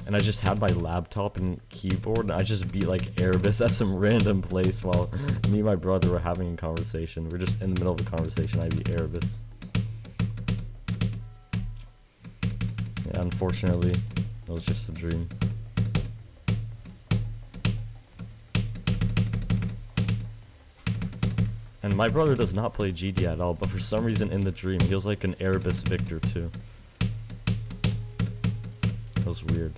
and I just had my laptop and keyboard, and I just beat like Erebus at some random place while me and my brother were having a conversation. We're just in the middle of a conversation, I beat Erebus. Yeah, unfortunately, it was just a dream. And my brother does not play GD at all, but for some reason in the dream, he was like an Erebus Victor too. That was weird.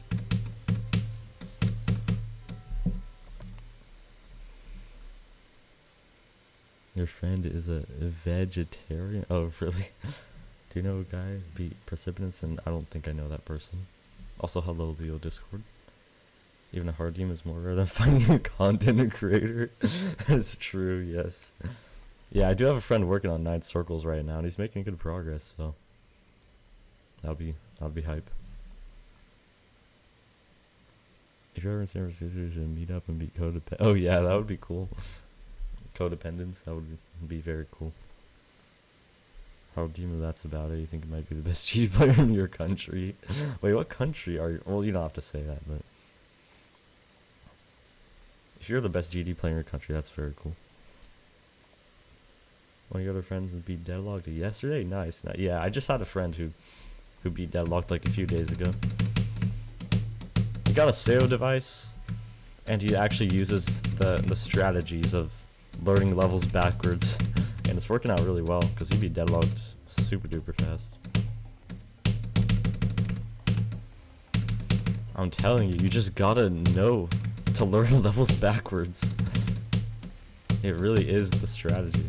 Your friend is a vegetarian? Oh, really? Do you know a guy beat Precipitants? And I don't think I know that person. Also, hello, Leo Discord. Even a hard team is more rare than finding a content creator. That's true, yes. Yeah, I do have a friend working on 9 circles right now, and he's making good progress, so that'll be hype. If you're ever in San Francisco, you should meet up and beat Codependence. Oh yeah, that would be cool. Codependence, that would be very cool. How do you know that's about it? You think it might be the best GD player in your country? Wait, what country are you? Well, you don't have to say that, but if you're the best GD player in your country, that's very cool. One of your other friends beat Deadlocked yesterday? Nice. Yeah, I just had a friend who who beat Deadlocked like a few days ago. He got a SEO device, and he actually uses the strategies of learning levels backwards, and it's working out really well because he beat Deadlocked super duper fast. I'm telling you, you just gotta know to learn levels backwards. It really is the strategy.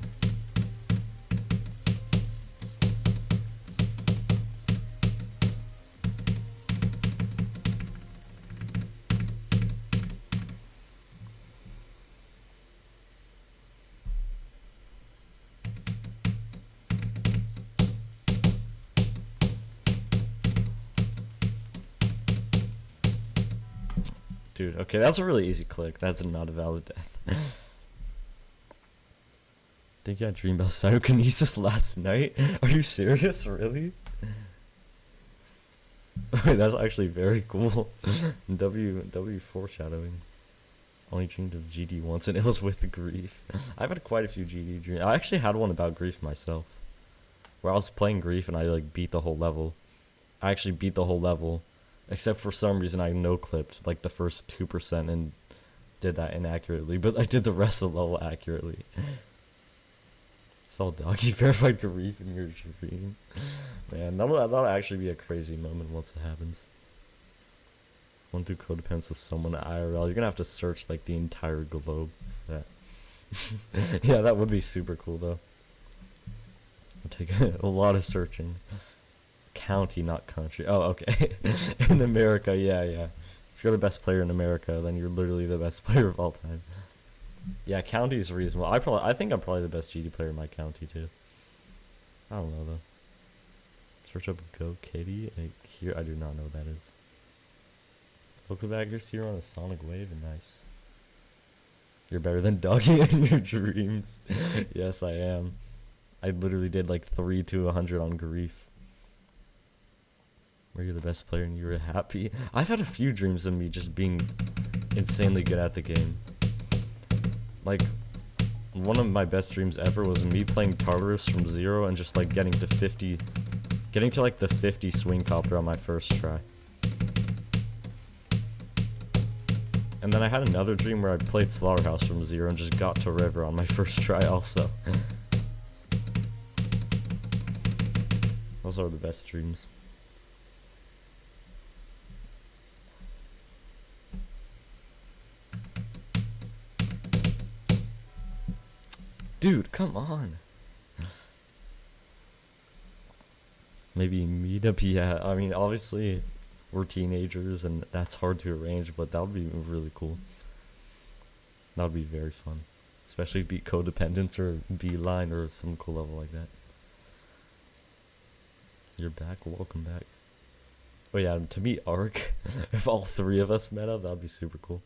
Dude, okay, that's a really easy click. That's not a valid death. Think I dreamed about cytokinesis last night? Are you serious? Really? Wait, that's actually very cool. W foreshadowing. Only dreamed of GD once, and it was with grief. I've had quite a few GD dreams. I actually had one about grief myself, where I was playing grief and I like beat the whole level. I actually beat the whole level, except for some reason I no-clipped like the first 2% and did that inaccurately, but I did the rest of the level accurately. Saw doggy verified grief in your dream. Man, that'll actually be a crazy moment once it happens. Want to codependence with someone IRL? You're gonna have to search like the entire globe for that. Yeah, that would be super cool though. It'll take a lot of searching. County, not country. Oh, okay. In America, yeah. If you're the best player in America, then you're literally the best player of all time. Yeah, county is reasonable. I think I'm probably the best GD player in my county too. I don't know though. Search up Go Kitty. Here, I do not know what that is. Welcome back. You're here on a sonic wave and nice. You're better than Doggy in your dreams. Yes, I am. I literally did like 3 to 100 on grief. Were you the best player and you were happy? I've had a few dreams of me just being insanely good at the game. Like, one of my best dreams ever was me playing Tartarus from 0 and just like getting to like the 50 swing copter on my first try. And then I had another dream where I played Slaughterhouse from 0 and just got to River on my first try also. Those are the best dreams. Dude, come on. Maybe meetup, yeah. I mean, obviously, we're teenagers and that's hard to arrange, but that would be really cool. That would be very fun. Especially beat Codependence or Beeline or some cool level like that. You're back, welcome back. Oh yeah, to meet Ark, if all 3 of us met up, that would be super cool.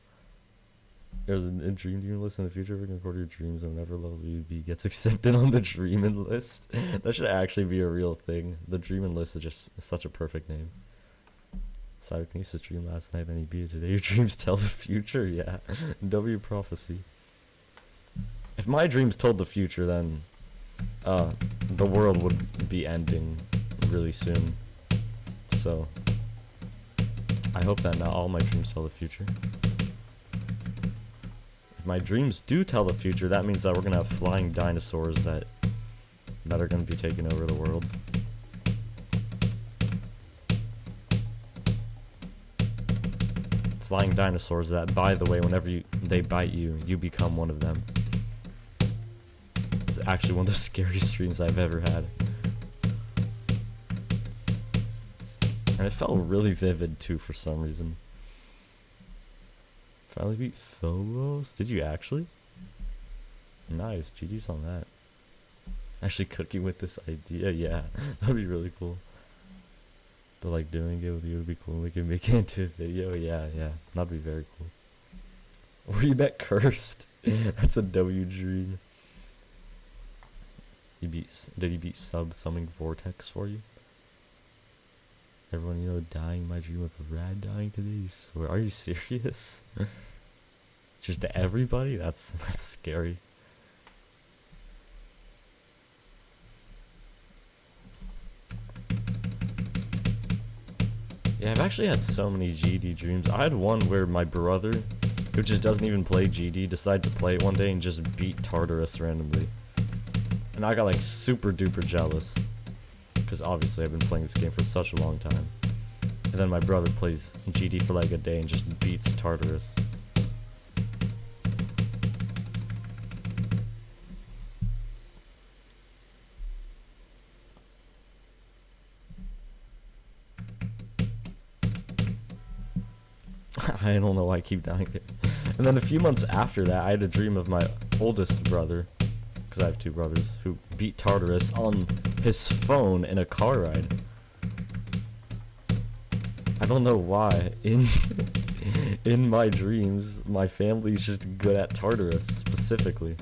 There's a dream dream list in the future. We can record your dreams and whenever level you be gets accepted on the dreamin' list. That should actually be a real thing. The dreamin' list is just such a perfect name. Cytokinesis dream last night, then you beat it today. Your dreams tell the future, yeah. W prophecy. If my dreams told the future, then the world would be ending really soon. So I hope that not all my dreams tell the future. If my dreams do tell the future, that means that we're gonna have flying dinosaurs that are gonna be taking over the world. Flying dinosaurs that, by the way, whenever they bite you, you become one of them. It's actually one of the scariest dreams I've ever had. And it felt really vivid too for some reason. Finally beat Phobos? Did you actually? Nice, GG's on that. Actually cooking with this idea, yeah. That'd be really cool. But like doing it with you would be cool. We can make it into a video, yeah. That'd be very cool. Or you bet Cursed. That's a W dream. Did he beat summoning Vortex for you? Everyone, you know, dying my dream with a rad dying today. Swear, are you serious? Just to everybody? That's scary. Yeah, I've actually had so many GD dreams. I had one where my brother, who just doesn't even play GD, decided to play it one day and just beat Tartarus randomly. And I got like super duper jealous. Because obviously I've been playing this game for such a long time. And then my brother plays GD for like a day and just beats Tartarus. I don't know why I keep dying there. And then a few months after that, I had a dream of my oldest brother, because I have two brothers, who beat Tartarus on his phone in a car ride. I don't know why. In my dreams, my family's just good at Tartarus, specifically.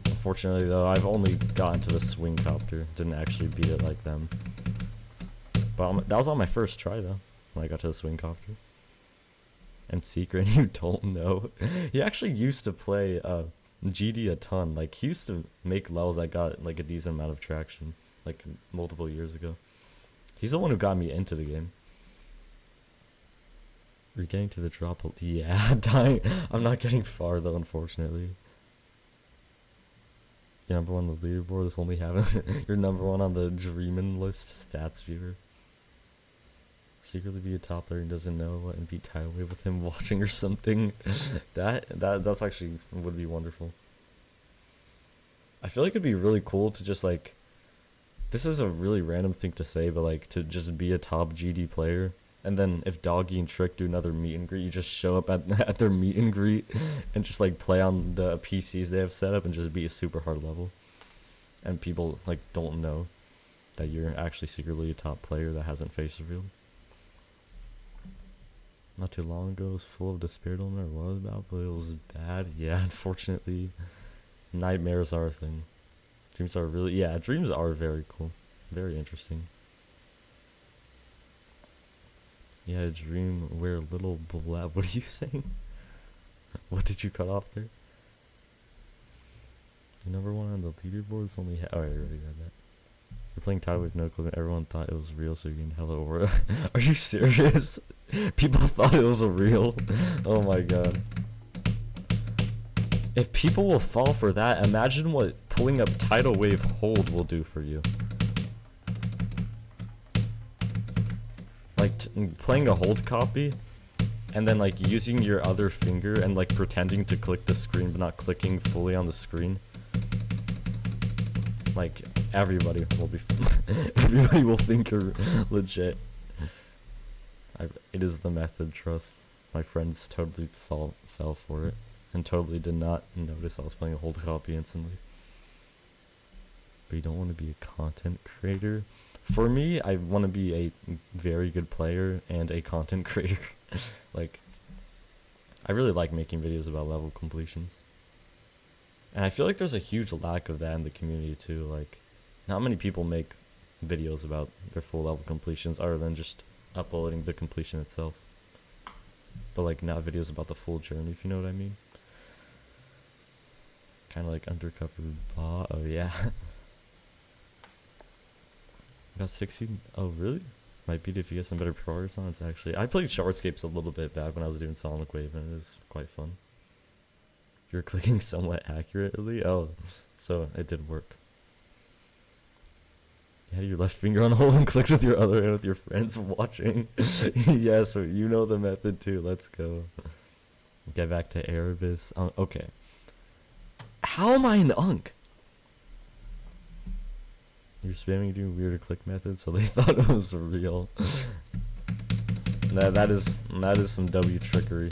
Unfortunately, though, I've only gotten to the swing copter. Didn't actually beat it like them. But that was on my first try, though, when I got to the swing copter. And Secret, you don't know. He actually used to play GD a ton. Like, he used to make levels that got, like, a decent amount of traction. Like, multiple years ago. He's the one who got me into the game. We're getting to the drop. Yeah, dying. I'm not getting far, though, unfortunately. You're number one on the leaderboard. This only happened. You're number one on the Dreamin' list stats viewer. Secretly be a top player and doesn't know and beat Tidal Wave with him watching or something. That's actually would be wonderful. I feel like it'd be really cool to just like, this is a really random thing to say, but like to just be a top GD player, and then if Doggy and Trick do another meet and greet, you just show up at their meet and greet and just like play on the PCs they have set up and just be a super hard level, and people like don't know that you're actually secretly a top player that hasn't face revealed. Not too long ago, it was full of despair. Don't remember what it was about, but it was bad. Yeah, unfortunately, nightmares are a thing. Dreams are really, yeah, dreams are very cool, very interesting. Yeah, a dream where little blab. What are you saying? What did you cut off there? Number one on the leaderboards only. Oh, I already read that. You're playing Tidal with no clue, and everyone thought it was real, so you're getting hella aura. Are you serious? People thought it was real. Oh my god. If people will fall for that, imagine what pulling up Tidal Wave Hold will do for you. Like playing a hold copy, and then like using your other finger and like pretending to click the screen but not clicking fully on the screen. Like everybody will be everybody will think you're legit. It is the method, trust. My friends totally fell for it and totally did not notice I was playing a hold copy instantly. But you don't want to be a content creator. For me, I want to be a very good player and a content creator. Like, I really like making videos about level completions. And I feel like there's a huge lack of that in the community too. Like, not many people make videos about their full level completions other than just uploading the completion itself. But like, not videos about the full journey, if you know what I mean. Kind of like undercover bot. Oh yeah. Got 16. Oh really? Might beat it if you get some better progress on it. Actually, I played Shardscapes a little bit back when I was doing Sonic Wave, and it was quite fun. You're clicking somewhat accurately. Oh, so it did work. You had your left finger on hold and clicked with your other hand with your friends watching. Yeah, so you know the method too. Let's go. Get back to Erebus. Okay. How am I an Unk? You're spamming doing weird click methods, so they thought it was real. that is some W trickery.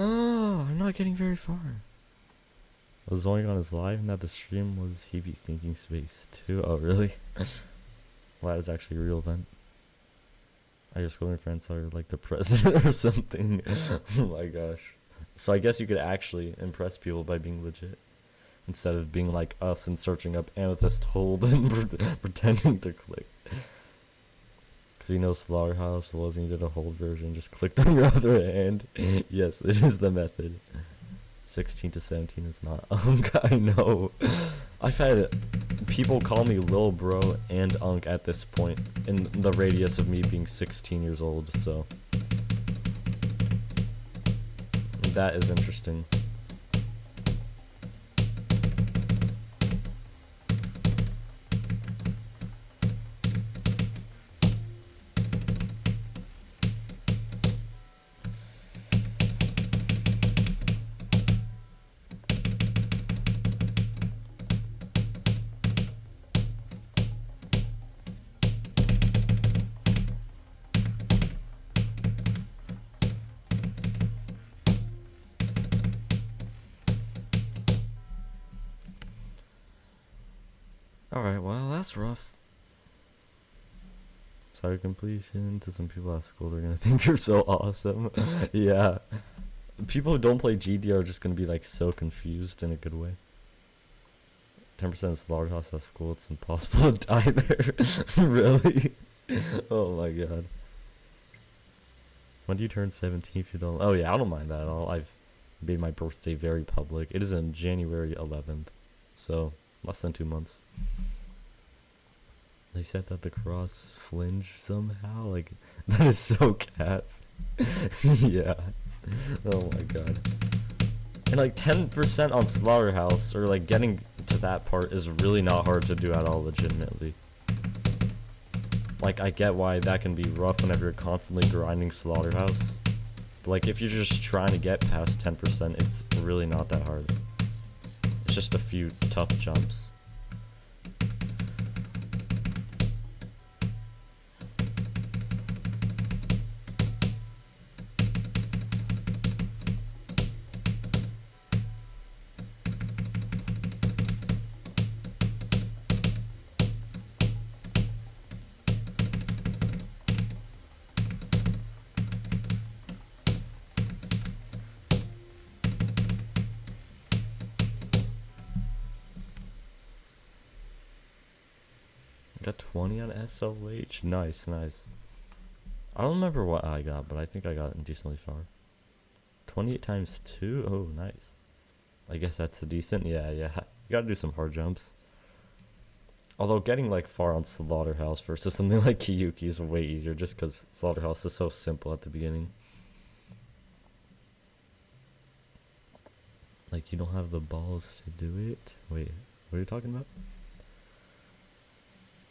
Oh, I'm not getting very far. I was going on his live and that the stream was he be thinking space too. Oh really? Wow, that's actually a real event. I just go my friends are like the president or something. Oh my gosh. So I guess you could actually impress people by being legit. Instead of being like us and searching up amethyst hold and pretending to click. Because you know Slaughterhouse was and you did a hold version, just clicked on your other hand. Yes, it is the method. 16 to 17 is not Unk, I know. I've had people call me Lil Bro and Unk at this point in the radius of me being 16 years old, so that is interesting. Alright, well, that's rough. Sorry, completion. To some people at school, they're gonna think you're so awesome. Yeah. People who don't play GD are just gonna be like so confused in a good way. 10% is Slaughterhouse at school, it's impossible to die there. Really? Oh my god. When do you turn 17 if you don't? Oh yeah, I don't mind that at all. I've made my birthday very public. It is on January 11th. So, less than 2 months. They said that the cross flinged somehow. Like, that is so cap. Yeah. Oh my god. And like 10% on Slaughterhouse, or like getting to that part, is really not hard to do at all legitimately. Like, I get why that can be rough whenever you're constantly grinding Slaughterhouse. But like, if you're just trying to get past 10%, it's really not that hard. It's just a few tough jumps. Got 20 on SOH. Nice, nice. I don't remember what I got, but I think I got decently far. 28 times 2? Oh, nice. I guess that's a decent. Yeah, yeah. You gotta do some hard jumps. Although getting like far on Slaughterhouse versus something like Kiyuki is way easier just because Slaughterhouse is so simple at the beginning. Like, you don't have the balls to do it. Wait, what are you talking about?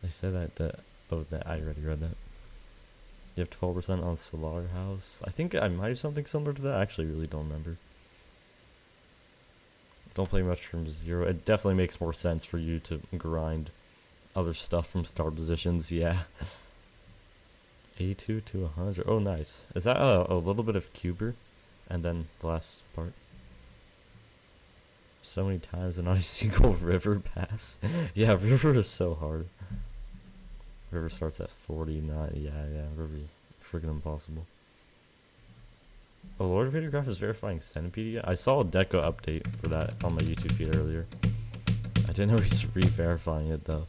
They said that oh, that I already read that. You have 12% on Slaughterhouse. I think I might have something similar to that. I actually really don't remember. Don't play much from 0. It definitely makes more sense for you to grind other stuff from start positions. Yeah. 82 to 100. Oh, nice. Is that a little bit of Cuber? And then the last part. So many times and not a single river pass. Yeah, river is so hard. River starts at 49. Yeah, river is freaking impossible. Oh, Lord of Videograph is verifying Centipede yet? I saw a Deco update for that on my YouTube feed earlier. I didn't know he's re-verifying it though.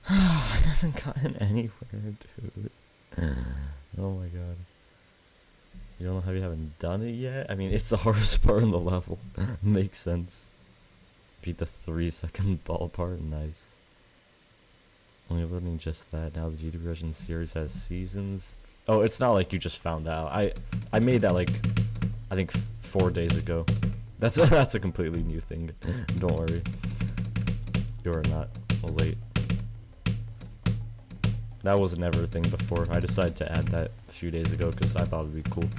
I haven't gotten anywhere, dude. Oh my god. You don't know how you haven't done it yet? I mean, it's the hardest part in the level. Makes sense. Beat the 3-second ball part. Nice. Only learning just that. Now the GD version series has seasons. Oh, it's not like you just found out. I made that like I think 4 days ago. That's a completely new thing. Don't worry. You are not late. That was never a thing before. I decided to add that a few days ago because I thought it'd be cool.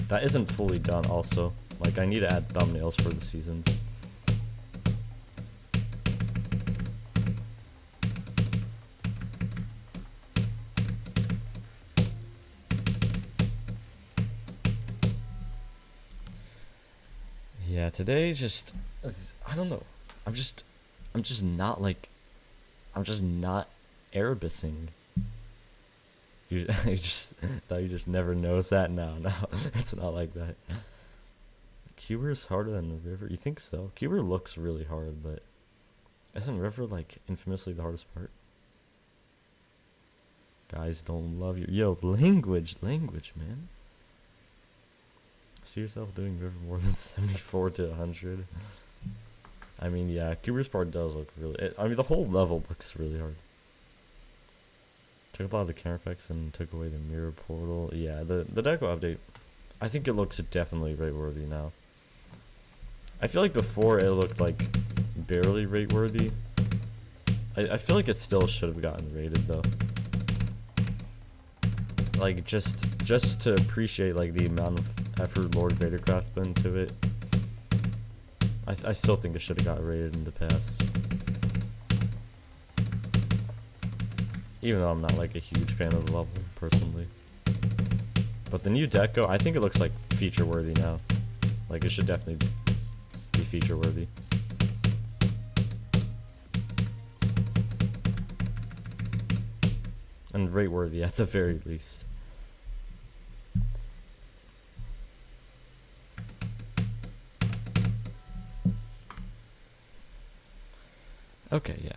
That isn't fully done also. Like, I need to add thumbnails for the seasons. Yeah, today's just, I don't know. I'm just not like, I'm just not Erebusing. You thought you just never noticed that? No, it's not like that. Cuber is harder than the river. You think so? Cuber looks really hard, but isn't river like infamously the hardest part? Guys don't love you. Yo, language, man. See yourself doing river more than 74 to 100. I mean, yeah, Cuber's part does look really. I mean, the whole level looks really hard. Took a lot of the camera effects and took away the mirror portal. Yeah, the deco update, I think it looks definitely rate worthy now. I feel like before it looked like barely rate worthy. I feel like it still should have gotten rated though. Like just to appreciate like the amount of effort Lord Vadercraft put into it. I still think it should have got rated in the past. Even though I'm not like a huge fan of the level, personally. But the new deco, I think it looks like feature worthy now. Like it should definitely be feature worthy. And rate worthy at the very least. Okay, yeah.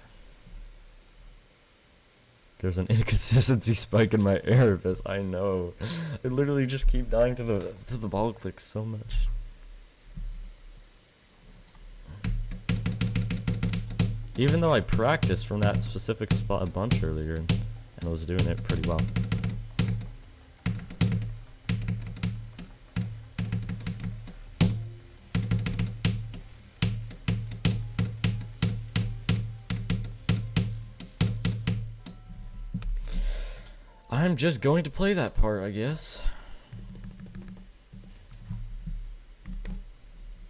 There's an inconsistency spike in my Erebus. I know. I literally just keep dying to the ball clicks so much. Even though I practiced from that specific spot a bunch earlier and was doing it pretty well. I'm just going to play that part, I guess.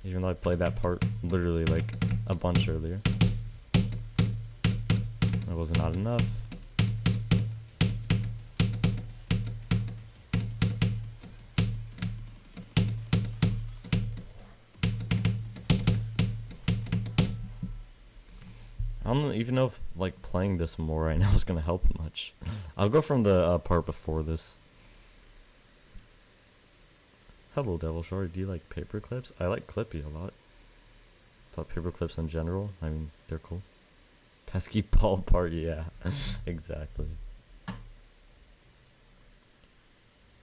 Even though I played that part literally like a bunch earlier. That was not enough. I don't even know if like playing this more right now is gonna help much. I'll go from the part before this. Hello, Devil Shorty. Do you like paper clips? I like Clippy a lot. But paper clips in general, I mean, they're cool. Pesky ball part, yeah, exactly.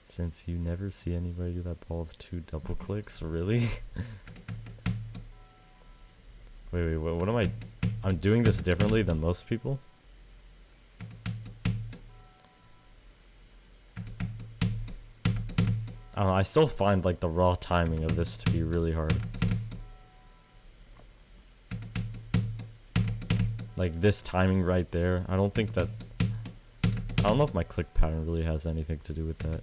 Since you never see anybody do that ball with 2 double clicks, really? Wait, what am I? I'm doing this differently than most people? I don't know, I still find like the raw timing of this to be really hard. Like this timing right there, I don't think that... I don't know if my click pattern really has anything to do with that.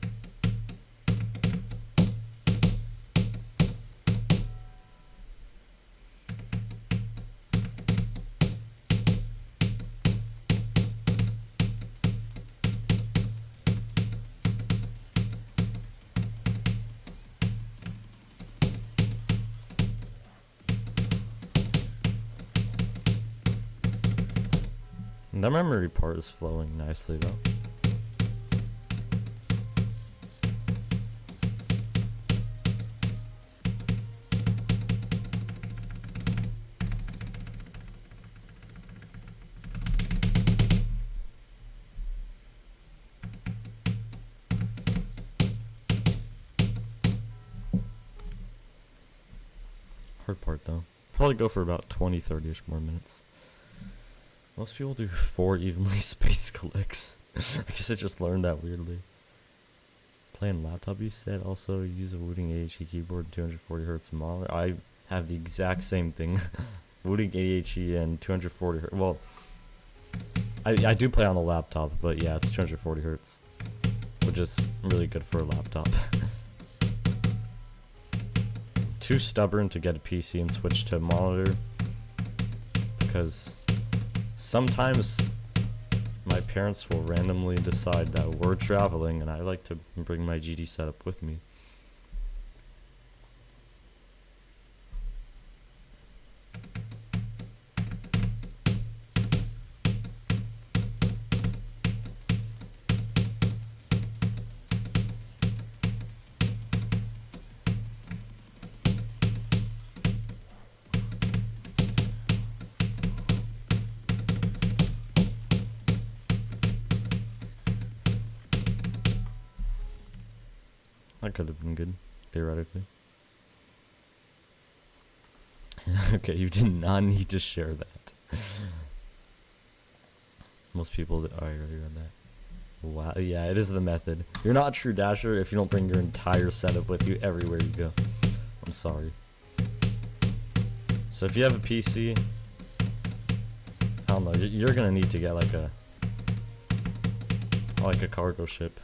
The memory part is flowing nicely though. hard part though. Probably go for about 20-30ish more minutes. Most people do 4 evenly spaced clicks. I guess I just learned that weirdly. Playing laptop, you said. Also use a Wooting AHE keyboard, 240 hertz monitor. I have the exact same thing. Wooting AHE and 240 hertz. Well, I do play on a laptop, but yeah, it's 240 hertz, which is really good for a laptop. Too stubborn to get a PC and switch to a monitor, because sometimes my parents will randomly decide that we're traveling and I like to bring my GD setup with me. That could have been good, theoretically. Okay, you did not need to share that. Most people... I already read that. Wow, yeah, it is the method. You're not a true dasher if you don't bring your entire setup with you everywhere you go. I'm sorry. So if you have a PC, I don't know, you're gonna need to get like a cargo ship.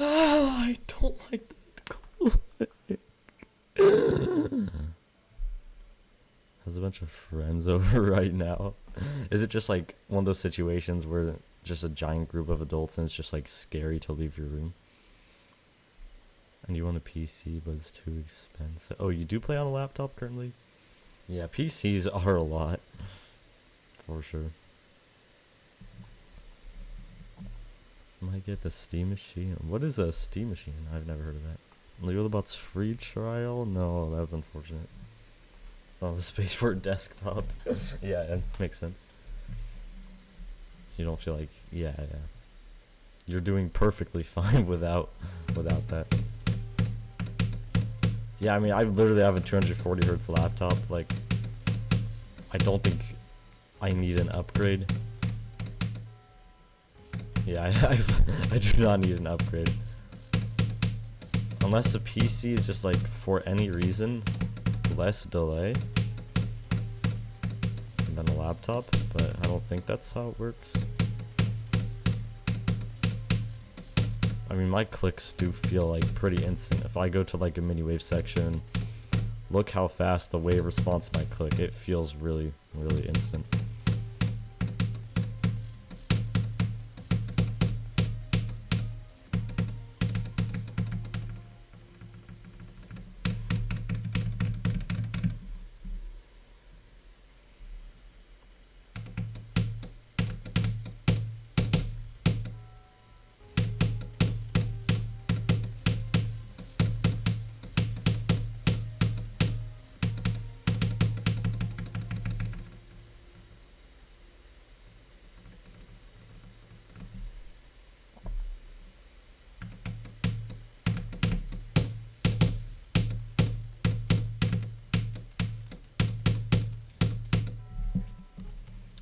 I don't like that. Has a bunch of friends over right now. Is it just like one of those situations where just a giant group of adults and it's just like scary to leave your room? And you want a PC but it's too expensive. Oh, you do play on a laptop currently? Yeah, PCs are a lot. For sure. Might get the Steam machine. What is a Steam machine? I've never heard of that. Legalbot's free trial? No, that was unfortunate. Oh, the space for a desktop. Yeah, it makes sense. You don't feel like... Yeah. You're doing perfectly fine without that. Yeah, I mean, I literally have a 240 hertz laptop. Like, I don't think I need an upgrade. Yeah, I do not need an upgrade. Unless the PC is just like, for any reason, less delay than a laptop, but I don't think that's how it works. I mean, my clicks do feel like pretty instant. If I go to like a mini wave section, look how fast the wave responds to my click. It feels really, really instant.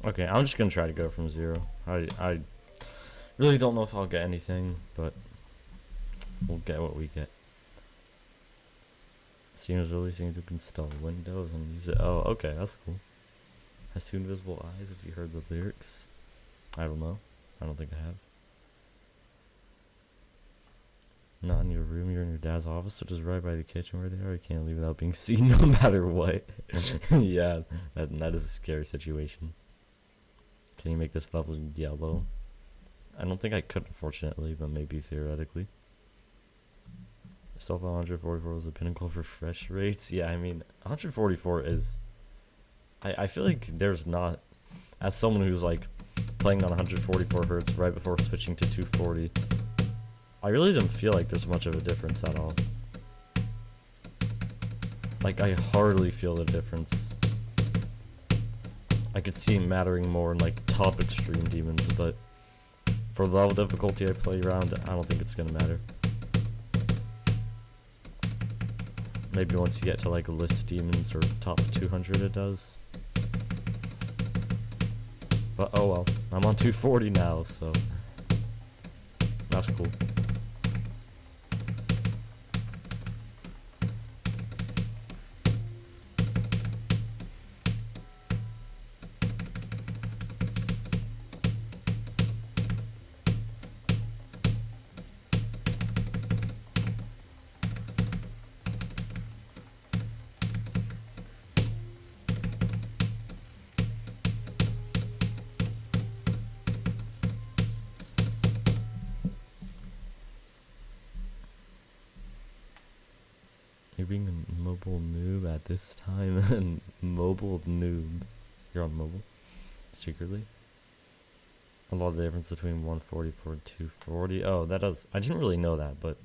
Okay, I'm just gonna try to go from 0. I really don't know if I'll get anything, but we'll get what we get. Steam is releasing to install Windows and use it. Oh, okay, that's cool. Has 2 invisible eyes, if you heard the lyrics. I don't know. I don't think I have. Not in your room, you're in your dad's office, so just right by the kitchen where they are. You can't leave without being seen no matter what. Yeah, that is a scary situation. Can you make this level yellow? I don't think I could, unfortunately, but maybe theoretically. Still thought 144 was a pinnacle for fresh rates. Yeah, I mean, 144 is... I feel like there's not... As someone who's, like, playing on 144 hertz right before switching to 240... I really don't feel like there's much of a difference at all. Like, I hardly feel the difference. I could see it mattering more in, like, top extreme demons, but for the level difficulty I play around, I don't think it's gonna matter. Maybe once you get to, like, list demons or top 200 it does. But, oh well. I'm on 240 now, so... That's cool. You're being a mobile noob at this time. Mobile noob. You're on mobile? Secretly? A lot of the difference between 144 and 240. Oh, that does... I didn't really know that, but...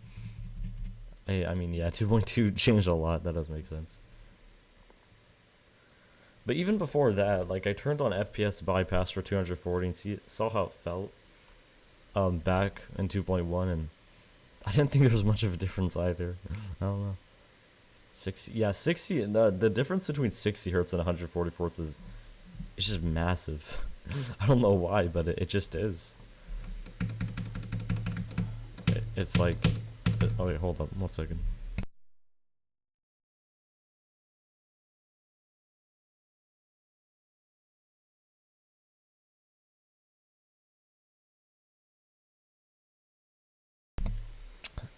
I mean, yeah, 2.2 changed a lot. That does make sense. But even before that, like, I turned on FPS bypass for 240 and saw how it felt. Back in 2.1, and... I didn't think there was much of a difference either. I don't know. 60, yeah, 60. The difference between 60 hertz and 144 hertz is it's just massive. I don't know why, but it just is. It's like, oh wait, hold up, 1 second.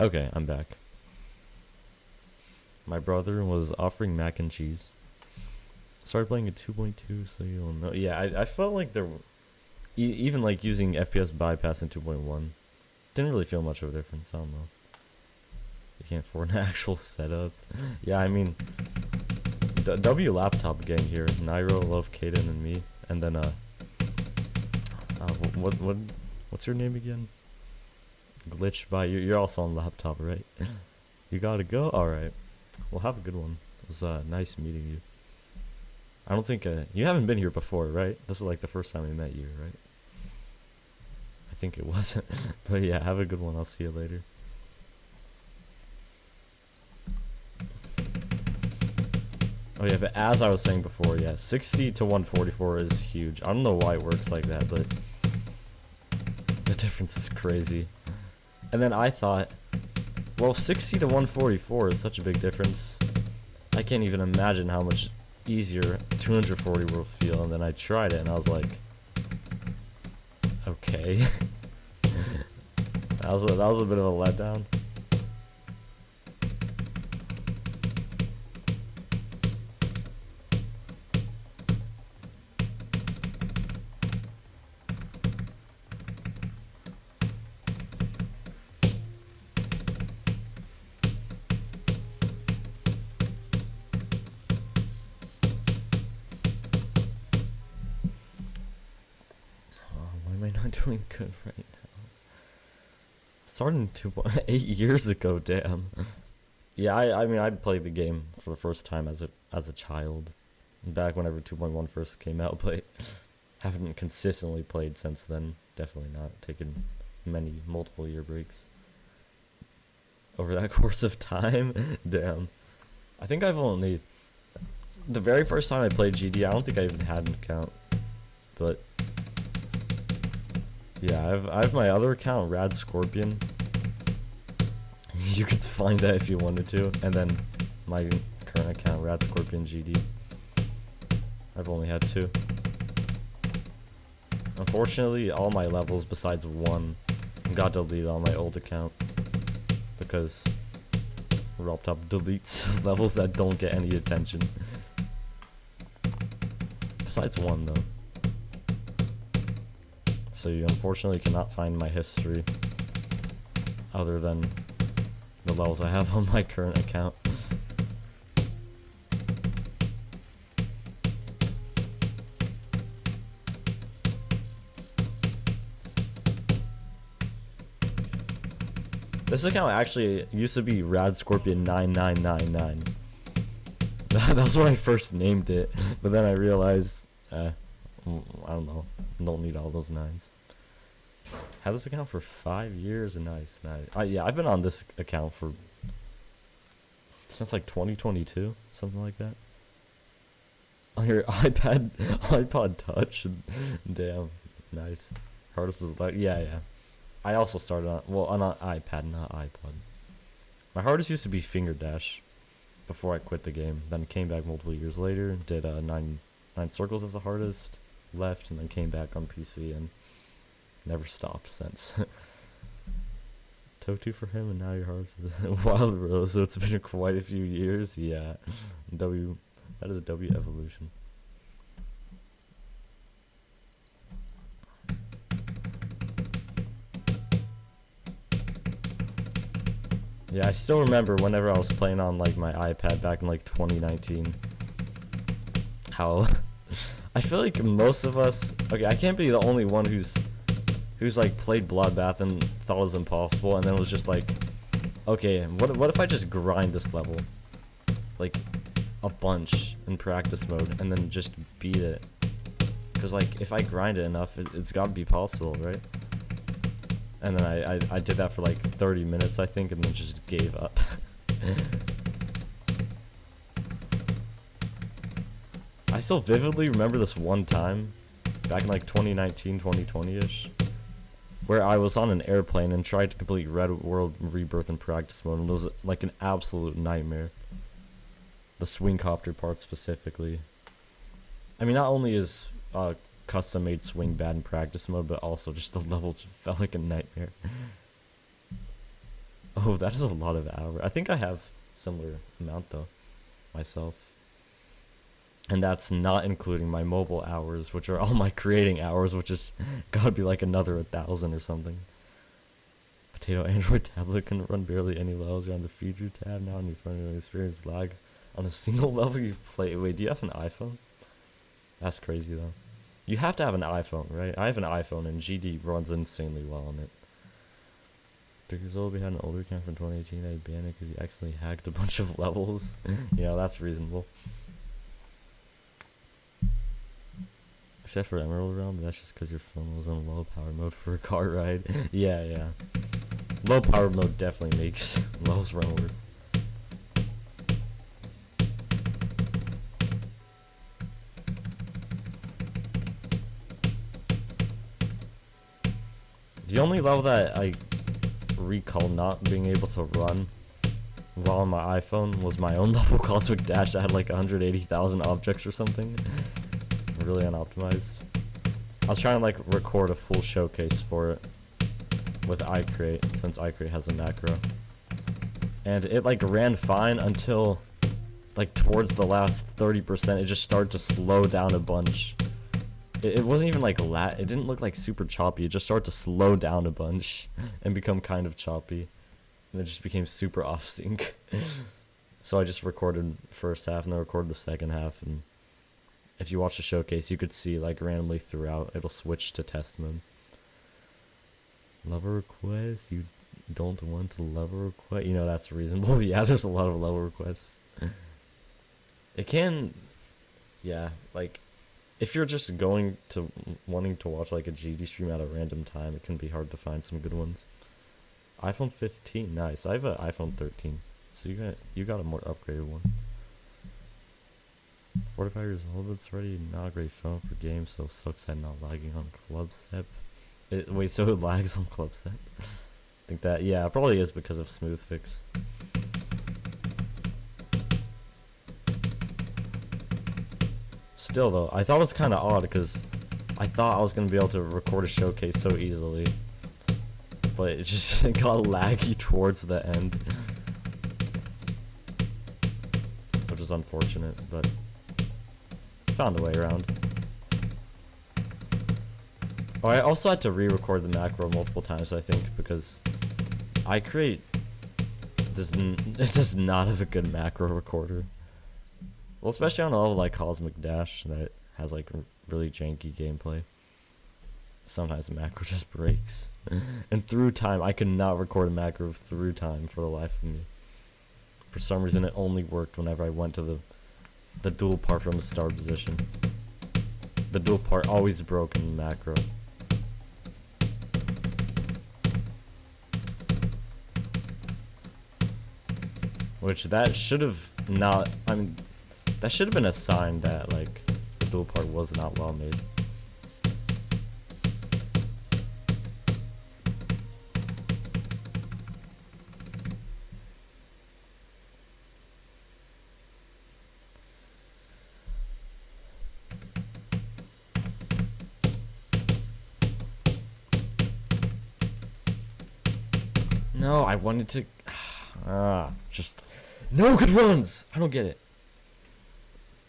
Okay, I'm back. My brother was offering mac and cheese. Started playing at 2.2, so you'll know. Yeah, I felt like there, even like using FPS bypass in 2.1, didn't really feel much of a difference. I don't know. You can't afford an actual setup. Yeah, I mean, W laptop gang here. Nairo, Love, Kaden, and me, and then what's your name again? Glitch by you're also on laptop, right? You gotta go. All right. Well, have a good one. It was nice meeting you. I don't think you haven't been here before, right? This is like the first time we met you, right? I think it wasn't. But yeah, have a good one. I'll see you later. Oh yeah, but as I was saying before, yeah, 60 to 144 is huge. I don't know why it works like that, but the difference is crazy. And then I thought, well, 60 to 144 is such a big difference. I can't even imagine how much easier 240 will feel. And then I tried it and I was like, okay. that was a bit of a letdown. Doing good right now. Starting 2.8 years ago, damn. Yeah, I mean, I played the game for the first time as a child, back whenever 2.1 first came out, but haven't consistently played since then. Definitely not. Taken multiple year breaks over that course of time. Damn. I think I've only the very first time I played GD, I don't think I even had an account, but yeah, I have my other account, Rad Scorpion. You could find that if you wanted to, and then my current account, Rad Scorpion GD. I've only had 2. Unfortunately, all my levels besides one got deleted on my old account because RobTop deletes levels that don't get any attention. Besides one, though. So you unfortunately cannot find my history other than the levels I have on my current account. This account actually used to be RadScorpion9999. That was when I first named it, but then I realized, I don't know, don't need all those nines. Had this account for 5 years, nice. Yeah, I've been on this account since like 2022, something like that. On your iPod Touch, damn, nice. Hardest is like, yeah. I also started on an iPad, not iPod. My hardest used to be Finger Dash before I quit the game. Then came back multiple years later, did nine circles as the hardest, left, and then came back on PC and never stopped since. Totu for him, and now your hardest is Wild Rose. So it's been quite a few years. Yeah, that is W evolution. Yeah, I still remember whenever I was playing on like my iPad back in like 2019, how I feel like most of us, okay, I can't be the only one who's like played Bloodbath and thought it was impossible, and then was just like, okay, what if I just grind this level like a bunch in practice mode and then just beat it? Because like if I grind it enough, it's got to be possible, right? And then I did that for like 30 minutes, I think, and then just gave up. I still vividly remember this one time, back in like 2019, 2020-ish, where I was on an airplane and tried to complete Red World Rebirth in practice mode, and it was like an absolute nightmare. The swing copter part specifically. I mean, not only is custom made swing bad in practice mode, but also just the level just felt like a nightmare. Oh, that is a lot of hours. I think I have similar amount though myself, and that's not including my mobile hours, which are all my creating hours, which is gotta be like another 1,000 or something. Potato Android tablet can run barely any levels. You're on the feature tab now, and you're finding an experience lag on a single level you've played. Wait, do you have an iPhone? That's crazy though. You have to have an iPhone, right? I have an iPhone, and GD runs insanely well on it. 3 years old, we had an older account from 2018. I banned it because you accidentally hacked a bunch of levels. Yeah, that's reasonable. Except for Emerald Realm, but that's just because your phone was on low power mode for a car ride. Yeah. Low power mode definitely makes levels run worse. The only level that I recall not being able to run while on my iPhone was my own level, Cosmic Dash, that had like 180,000 objects or something. Really unoptimized. I was trying to like record a full showcase for it with iCreate, since iCreate has a macro. And it like ran fine until like towards the last 30%, it just started to slow down a bunch. It wasn't even like it didn't look like super choppy. It just started to slow down a bunch and become kind of choppy, and it just became super off sync. So I just recorded first half and then recorded the second half, and if you watch the showcase, you could see like randomly throughout it'll switch to test mode. Level request? You don't want to level request? You know, that's reasonable. Yeah, there's a lot of level requests. It can, yeah, like if you're just wanting to watch like a GD stream at a random time, it can be hard to find some good ones. iPhone 15, nice. I have an iPhone 13, so you got a more upgraded one. 45 years old, it's already not a great phone for games, so it sucks at not lagging on Club Step. Wait, so it lags on Club Step? I think that, yeah, it probably is because of Smooth Fix. Still though, I thought it was kind of odd because I thought I was gonna be able to record a showcase so easily, but it just got laggy towards the end, which was unfortunate, but found a way around. Oh, I also had to re-record the macro multiple times, I think, because I create it does not have a good macro recorder. Well, especially on a level like Cosmic Dash that has like really janky gameplay. Sometimes the macro just breaks. And through time, I could not record a macro through time for the life of me. For some reason, it only worked whenever I went to the dual part from the start position. The dual part always broke in the macro. Which that should have not, I mean, that should have been a sign that like the dual part was not well made. No, I wanted to, just no good runs. I don't get it.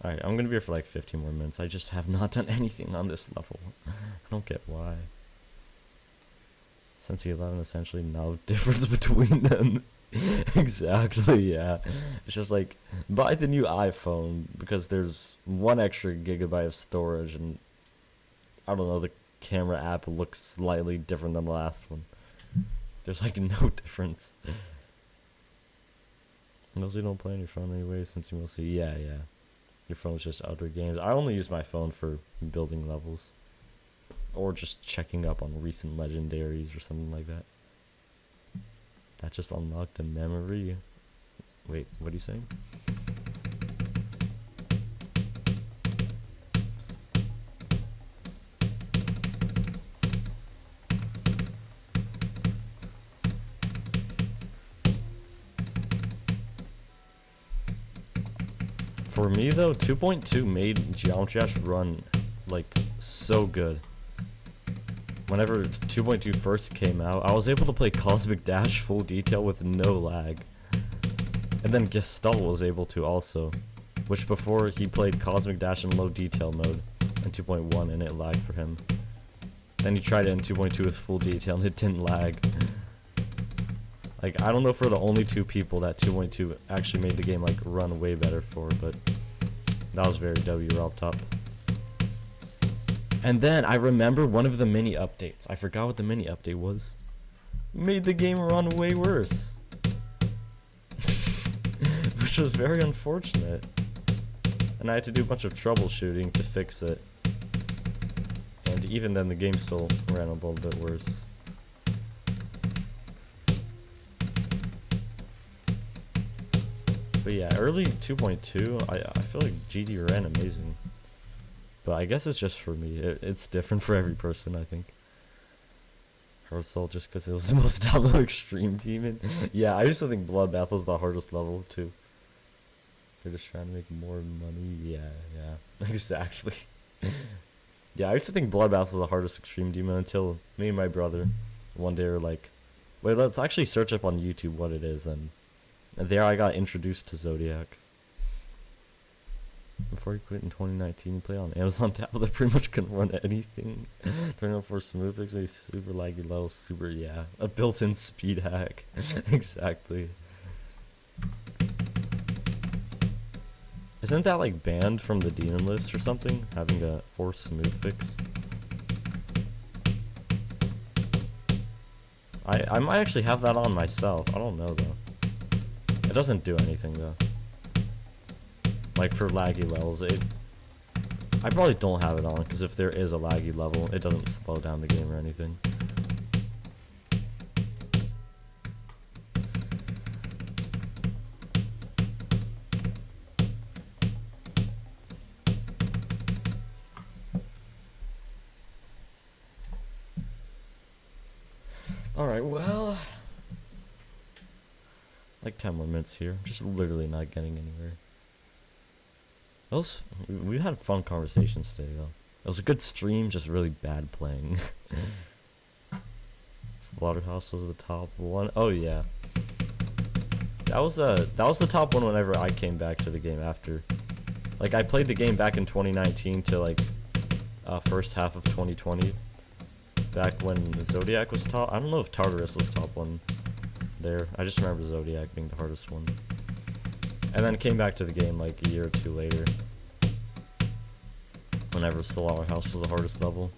Alright, I'm gonna be here for like 15 more minutes. I just have not done anything on this level. I don't get why. Since the 11, essentially no difference between them. Exactly, yeah. It's just like, buy the new iPhone because there's 1 extra gigabyte of storage and I don't know, the camera app looks slightly different than the last one. There's like no difference. Mostly don't play on your phone anyway, since you mostly, yeah. Your phone's just other games. I only use my phone for building levels. Or just checking up on recent legendaries or something like that. That just unlocked a memory. Wait, what are you saying? For me though, 2.2 made Geometry Dash run like so good. Whenever 2.2 first came out, I was able to play Cosmic Dash full detail with no lag. And then Gestalt was able to also, which before he played Cosmic Dash in low detail mode in 2.1 and it lagged for him. Then he tried it in 2.2 with full detail and it didn't lag. Like, I don't know if we're the only 2 people that 2.2 actually made the game like run way better for, but that was very W up top. And then I remember one of the mini updates. I forgot what the mini update was. Made the game run way worse. Which was very unfortunate. And I had to do a bunch of troubleshooting to fix it. And even then the game still ran a little bit worse. But yeah, early 2.2, I feel like GD ran amazing. But I guess it's just for me. It's different for every person, I think. Hearthstone just because it was the most download extreme demon. Yeah, I used to think Bloodbath was the hardest level too. They're just trying to make more money. Yeah, exactly. Yeah, I used to think Bloodbath was the hardest extreme demon until me and my brother one day were like, wait, let's actually search up on YouTube what it is, and there I got introduced to Zodiac. Before he quit in 2019, he played on Amazon tablet. Pretty much couldn't run anything. Turning on for smooth, actually super laggy level, super, yeah. A built-in speed hack. Exactly. Isn't that like banned from the demon list or something? Having a force smooth fix? I might actually have that on myself. I don't know though. It doesn't do anything though. Like for laggy levels, I probably don't have it on because if there is a laggy level, it doesn't slow down the game or anything. Alright, well, like 10 more minutes here. I'm just literally not getting anywhere. We had fun conversations today, though. It was a good stream, just really bad playing. Slaughterhouse was the top one. Oh yeah, that was the top one whenever I came back to the game after. Like I played the game back in 2019 to like first half of 2020. Back when Zodiac was top. I don't know if Tartarus was top one there. I just remember Zodiac being the hardest one. And then came back to the game like a year or two later. Whenever Slaughterhouse was the hardest level.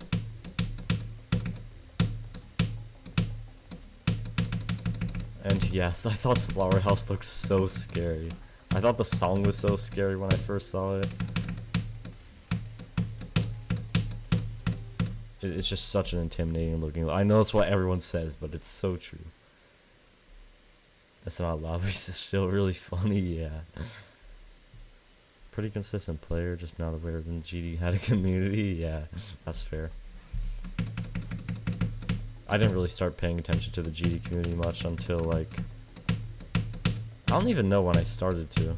And yes, I thought Slaughterhouse looked so scary. I thought the song was so scary when I first saw it. It's just such an intimidating looking. I know that's what everyone says, but it's so true. It's not loud, but it's still really funny, yeah. Pretty consistent player, just not aware that GD had a community. Yeah, that's fair. I didn't really start paying attention to the GD community much until like I don't even know when I started to.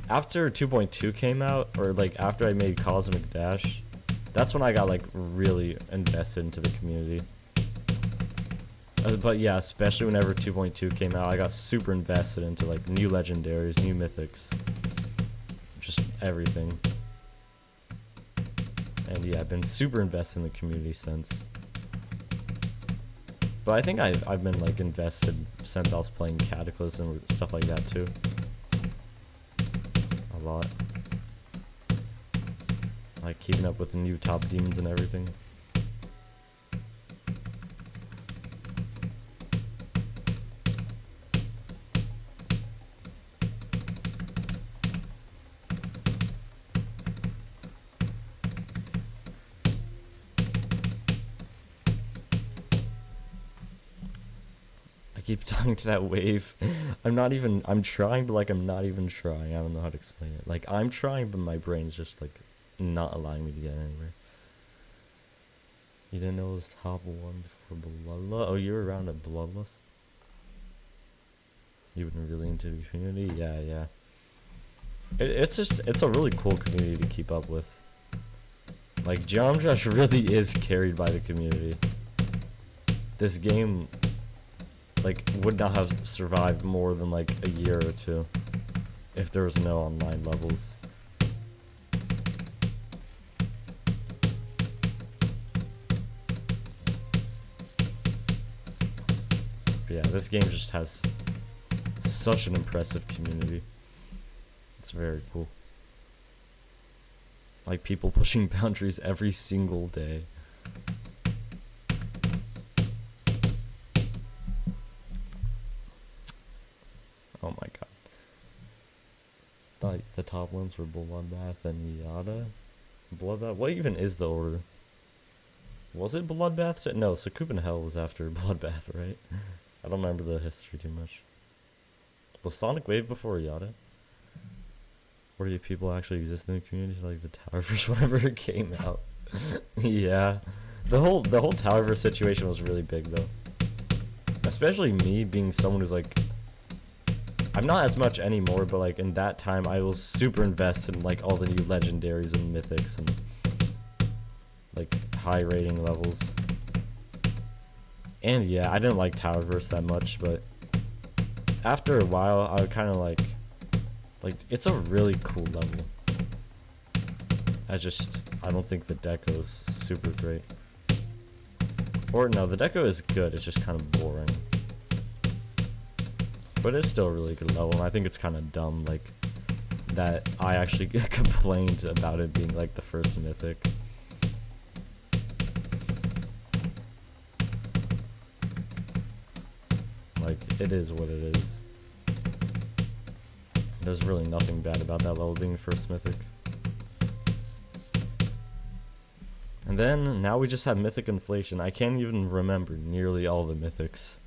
After 2.2 came out, or like after I made Cosmic Dash, that's when I got like really invested into the community. But yeah, especially whenever 2.2 came out, I got super invested into like new legendaries, new mythics, just everything. And yeah, I've been super invested in the community since. But I think I've been like invested since I was playing Cataclysm or stuff like that too. A lot. Like keeping up with the new top demons and everything. Keep talking to that wave. I'm trying, but like I'm not even trying. I don't know how to explain it. Like I'm trying, but my brain's just like not allowing me to get anywhere. You didn't know it was top one before Bloodlust? Oh, you were around at Bloodlust? You've been really into the community? Yeah. It's a really cool community to keep up with. Like Jump Josh really is carried by the community. This game like would not have survived more than like a year or two if there was no online levels. But yeah, this game just has such an impressive community. It's very cool. Like people pushing boundaries every single day. Oh my god. Thought the top ones were Bloodbath and Yada. Bloodbath? What even is the order? Was it Bloodbath? No, Sakupin Hell was after Bloodbath, right? I don't remember the history too much. Was Sonic Wave before Yada? 48 people actually exist in the community, like the Towerverse whenever it came out. Yeah. The whole Towerverse situation was really big though. Especially me being someone who's like, I'm not as much anymore, but like in that time I was super invested in like all the new legendaries and mythics and like high rating levels. And yeah, I didn't like Towerverse that much, but after a while I would kind of like it's a really cool level. I don't think the deco is super great. Or no, the deco is good, it's just kind of boring. But it's still a really good level, and I think it's kind of dumb, like, that I actually complained about it being, like, the first mythic. Like, it is what it is. There's really nothing bad about that level being the first mythic. And then, now we just have mythic inflation. I can't even remember nearly all the mythics.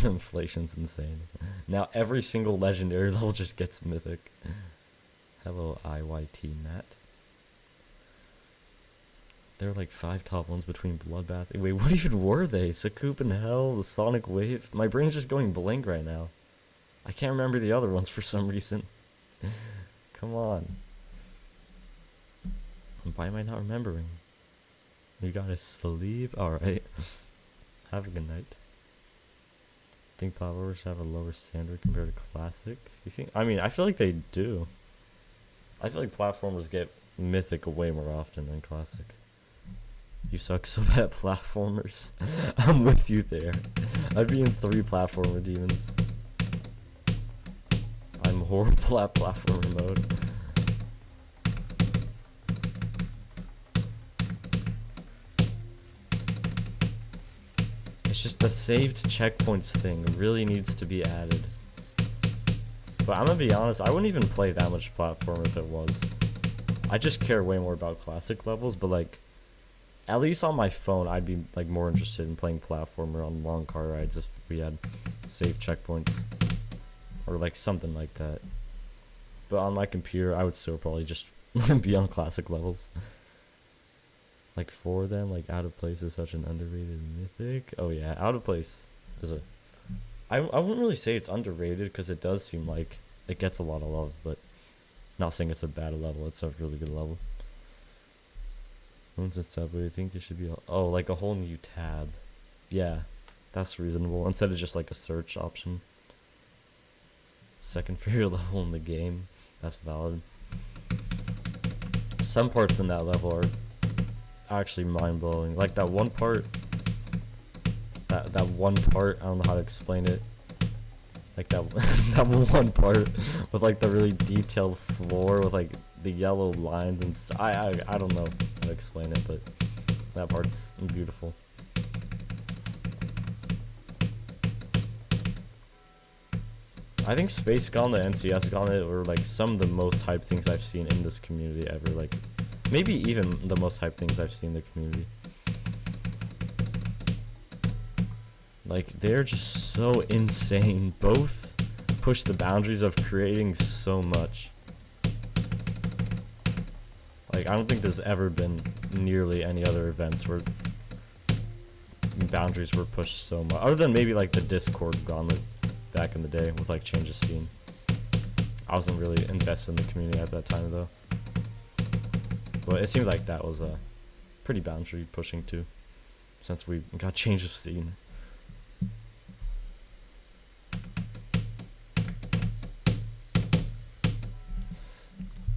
Inflation's insane. Now every single legendary level just gets mythic. Hello, IYT Matt. There are like 5 top ones between Bloodbath. Wait, what even were they? Sakupin Hell, the Sonic Wave? My brain's just going blank right now. I can't remember the other ones for some reason. Come on. Why am I not remembering? You gotta sleep? Alright. Have a good night. Think platformers have a lower standard compared to classic? You think? I mean, I feel like they do. I feel like platformers get mythic way more often than classic. You suck so bad at platformers. I'm with you there. I'd be in 3 platformer demons. I'm horrible at platformer mode. It's just the saved checkpoints thing really needs to be added. But I'm gonna be honest, I wouldn't even play that much platformer if it was. I just care way more about classic levels, but like, at least on my phone, I'd be like more interested in playing platformer on long car rides if we had saved checkpoints. Or like something like that. But on my computer, I would still probably just be on classic levels. Like for them, like Out of Place is such an underrated mythic. Oh yeah, Out of Place is a... I wouldn't really say it's underrated because it does seem like it gets a lot of love, but not saying it's a bad level, it's a really good level. Once it's tab, but I think it should be... Oh, like a whole new tab. Yeah, that's reasonable. Instead of just like a search option. Second favorite level in the game. That's valid. Some parts in that level are actually mind-blowing. Like that one part, that one part, I don't know how to explain it. Like that that one part with like the really detailed floor with like the yellow lines and I don't know how to explain it, but that part's beautiful. I think Space Gauntlet and CS Gauntlet were like some of the most hyped things I've seen in this community ever. Like maybe even the most hyped things I've seen in the community. Like they're just so insane. Both push the boundaries of creating so much. Like I don't think there's ever been nearly any other events where boundaries were pushed so much. Other than maybe like the Discord Gauntlet back in the day with like Change of Scene. I wasn't really invested in the community at that time though. But it seemed like that was a pretty boundary pushing too, since we got Change of Scene.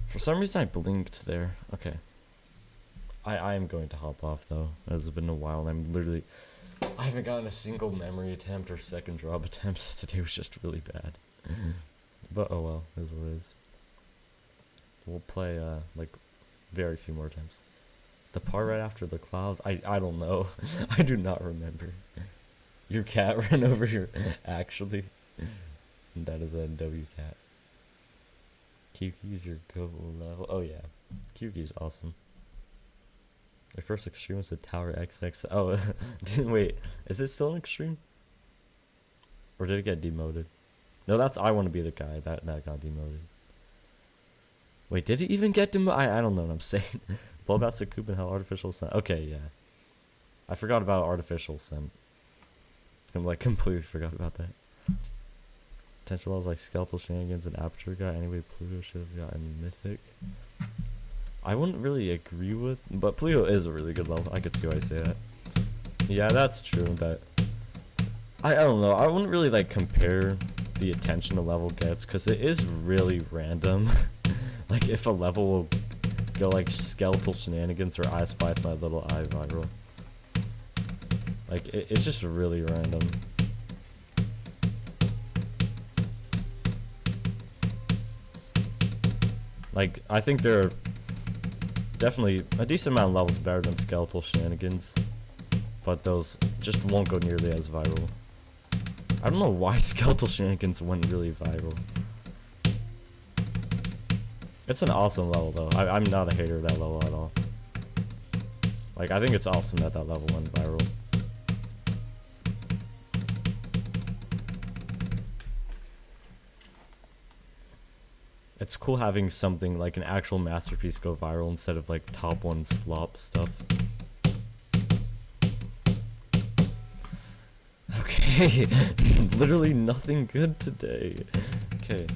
For some reason I blinked there. Okay. I am going to hop off though. It's been a while and I haven't gotten a single memory attempt or second drop attempts. Today was just really bad. But oh well, it is what it is. We'll play like very few more attempts. The part right after the clouds, I don't know. I do not remember. Your cat ran over your... Actually, that is a W cat. Kyuki's your go level. Oh yeah, Kyuki's awesome. Your first extreme was the Tower XX. Oh, wait, is it still an extreme? Or did it get demoted? No, that's I Want to Be the Guy. That got demoted. Wait, did it even get demoted? I don't know what I'm saying. Blowout Sakup and Hell Artificial Scent. Okay, yeah. I forgot about Artificial Scent. I'm like completely forgot about that. Potential levels like Skeletal Shenanigans and Aperture Guy. Anyway, Pluto should have gotten Mythic. I wouldn't really agree with, but Pluto is a really good level. I could see why I say that. Yeah, that's true. That I don't know. I wouldn't really like compare the attention a level gets because it is really random. Like if a level will go like Skeletal Shenanigans or I Spy My Little Eye viral. Like it's just really random. Like I think there are definitely a decent amount of levels better than Skeletal Shenanigans, but those just won't go nearly as viral. I don't know why Skeletal Shenanigans went really viral. It's an awesome level though. I'm not a hater of that level at all. Like I think it's awesome that that level went viral. It's cool having something like an actual masterpiece go viral instead of like top one slop stuff. Okay, literally nothing good today. Okay,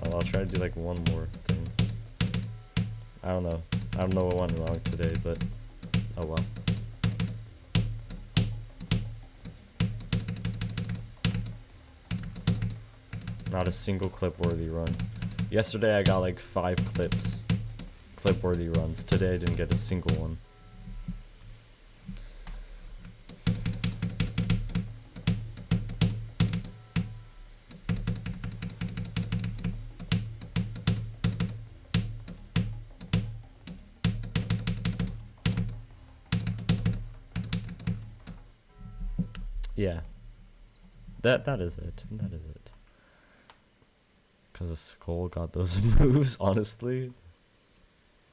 I'll try to do like one more thing. I don't know. I don't know what went wrong today, but oh well. Not a single clip-worthy run. Yesterday I got like 5 clip-worthy runs. Today I didn't get a single one. Yeah. That is it. That is it. Cause a skull got those moves, honestly.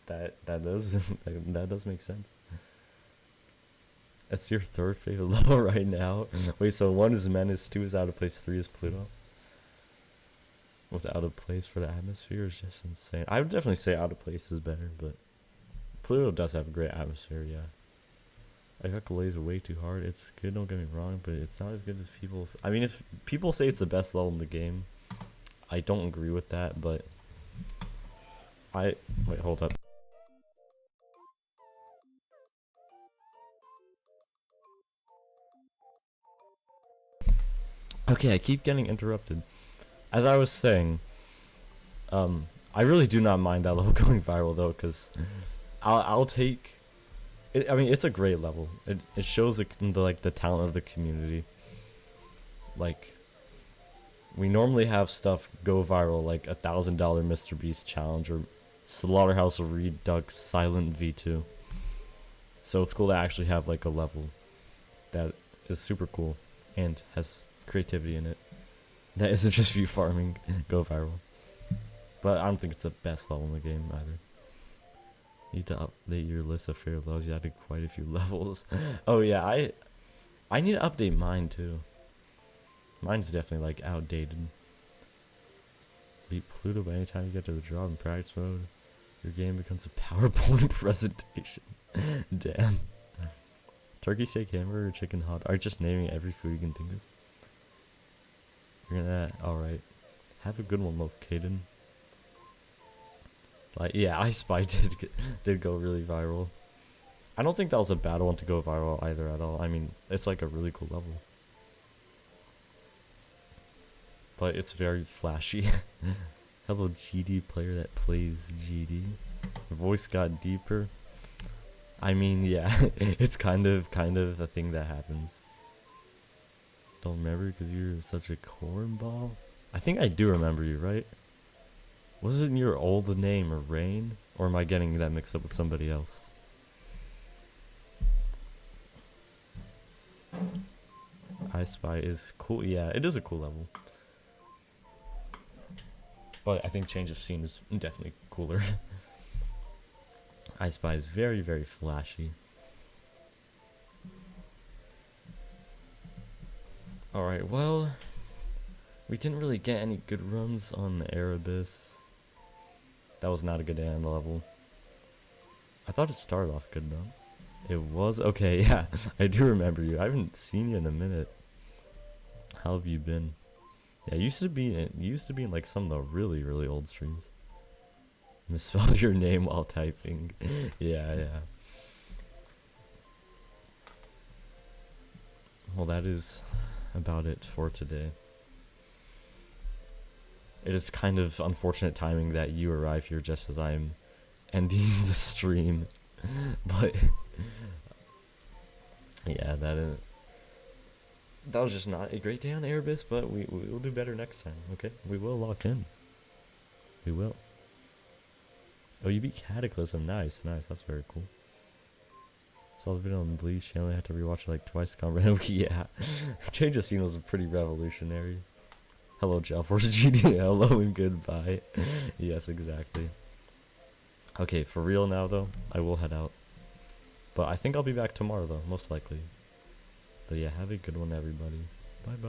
That does that does make sense. That's your 3rd favorite level right now. Wait, so 1 is Menace, 2 is Out of Place, 3 is Pluto. With Out of Place for the atmosphere is just insane. I would definitely say Out of Place is better, but Pluto does have a great atmosphere, yeah. I got Glaze way too hard. It's good, don't get me wrong, but it's not as good as people. I mean, if people say it's the best level in the game, I don't agree with that, but wait, hold up. Okay, I keep getting interrupted. As I was saying, I really do not mind that level going viral though, because I'll take it. I mean, it's a great level. It shows the talent of the community. Like, we normally have stuff go viral, like $1,000 Mr. Beast challenge or Slaughterhouse Redux Silent V2. So it's cool to actually have like a level that is super cool and has creativity in it. That isn't just you farming go viral. But I don't think it's the best level in the game either. You need to update your list of favorite levels. You added quite a few levels. Oh yeah, I need to update mine too. Mine's definitely like outdated. Beat Pluto by any time you get to the drop in practice mode. Your game becomes a PowerPoint presentation. Damn. Turkey steak hamburger or chicken hot. Are just naming every food you can think of. You're gonna alright. Have a good one, Loaf Caden. Like, yeah, I Spy did go really viral. I don't think that was a bad one to go viral either at all. I mean, it's like a really cool level. But it's very flashy. Hello, GD player that plays GD. The voice got deeper. I mean, yeah, it's kind of a thing that happens. Don't remember because you're such a cornball. I think I do remember you, right? Wasn't your old name Rain? Or am I getting that mixed up with somebody else? I Spy is cool. Yeah, it is a cool level. But I think Change of Scene is definitely cooler. I Spy is very, very flashy. Alright, well, we didn't really get any good runs on Erebus. That was not a good end level. I thought it started off good though. It was? Okay, yeah, I do remember you. I haven't seen you in a minute. How have you been? Yeah, you used to be in like some of the really, really old streams. Misspelled your name while typing. Yeah. Well, that is about it for today. It is kind of unfortunate timing that you arrive here just as I'm ending the stream. But yeah, that was just not a great day on Erebus, but we will do better next time, okay? We will lock in. We will. Oh, you beat Cataclysm. Nice. That's very cool. Saw the video on Bleach channel. I had to rewatch it like twice. Yeah. Change of Scene was pretty revolutionary. Hello, Jalforce GD. Hello and goodbye. Yes, exactly. Okay, for real now though, I will head out. But I think I'll be back tomorrow though, most likely. But yeah, have a good one everybody. Bye bye.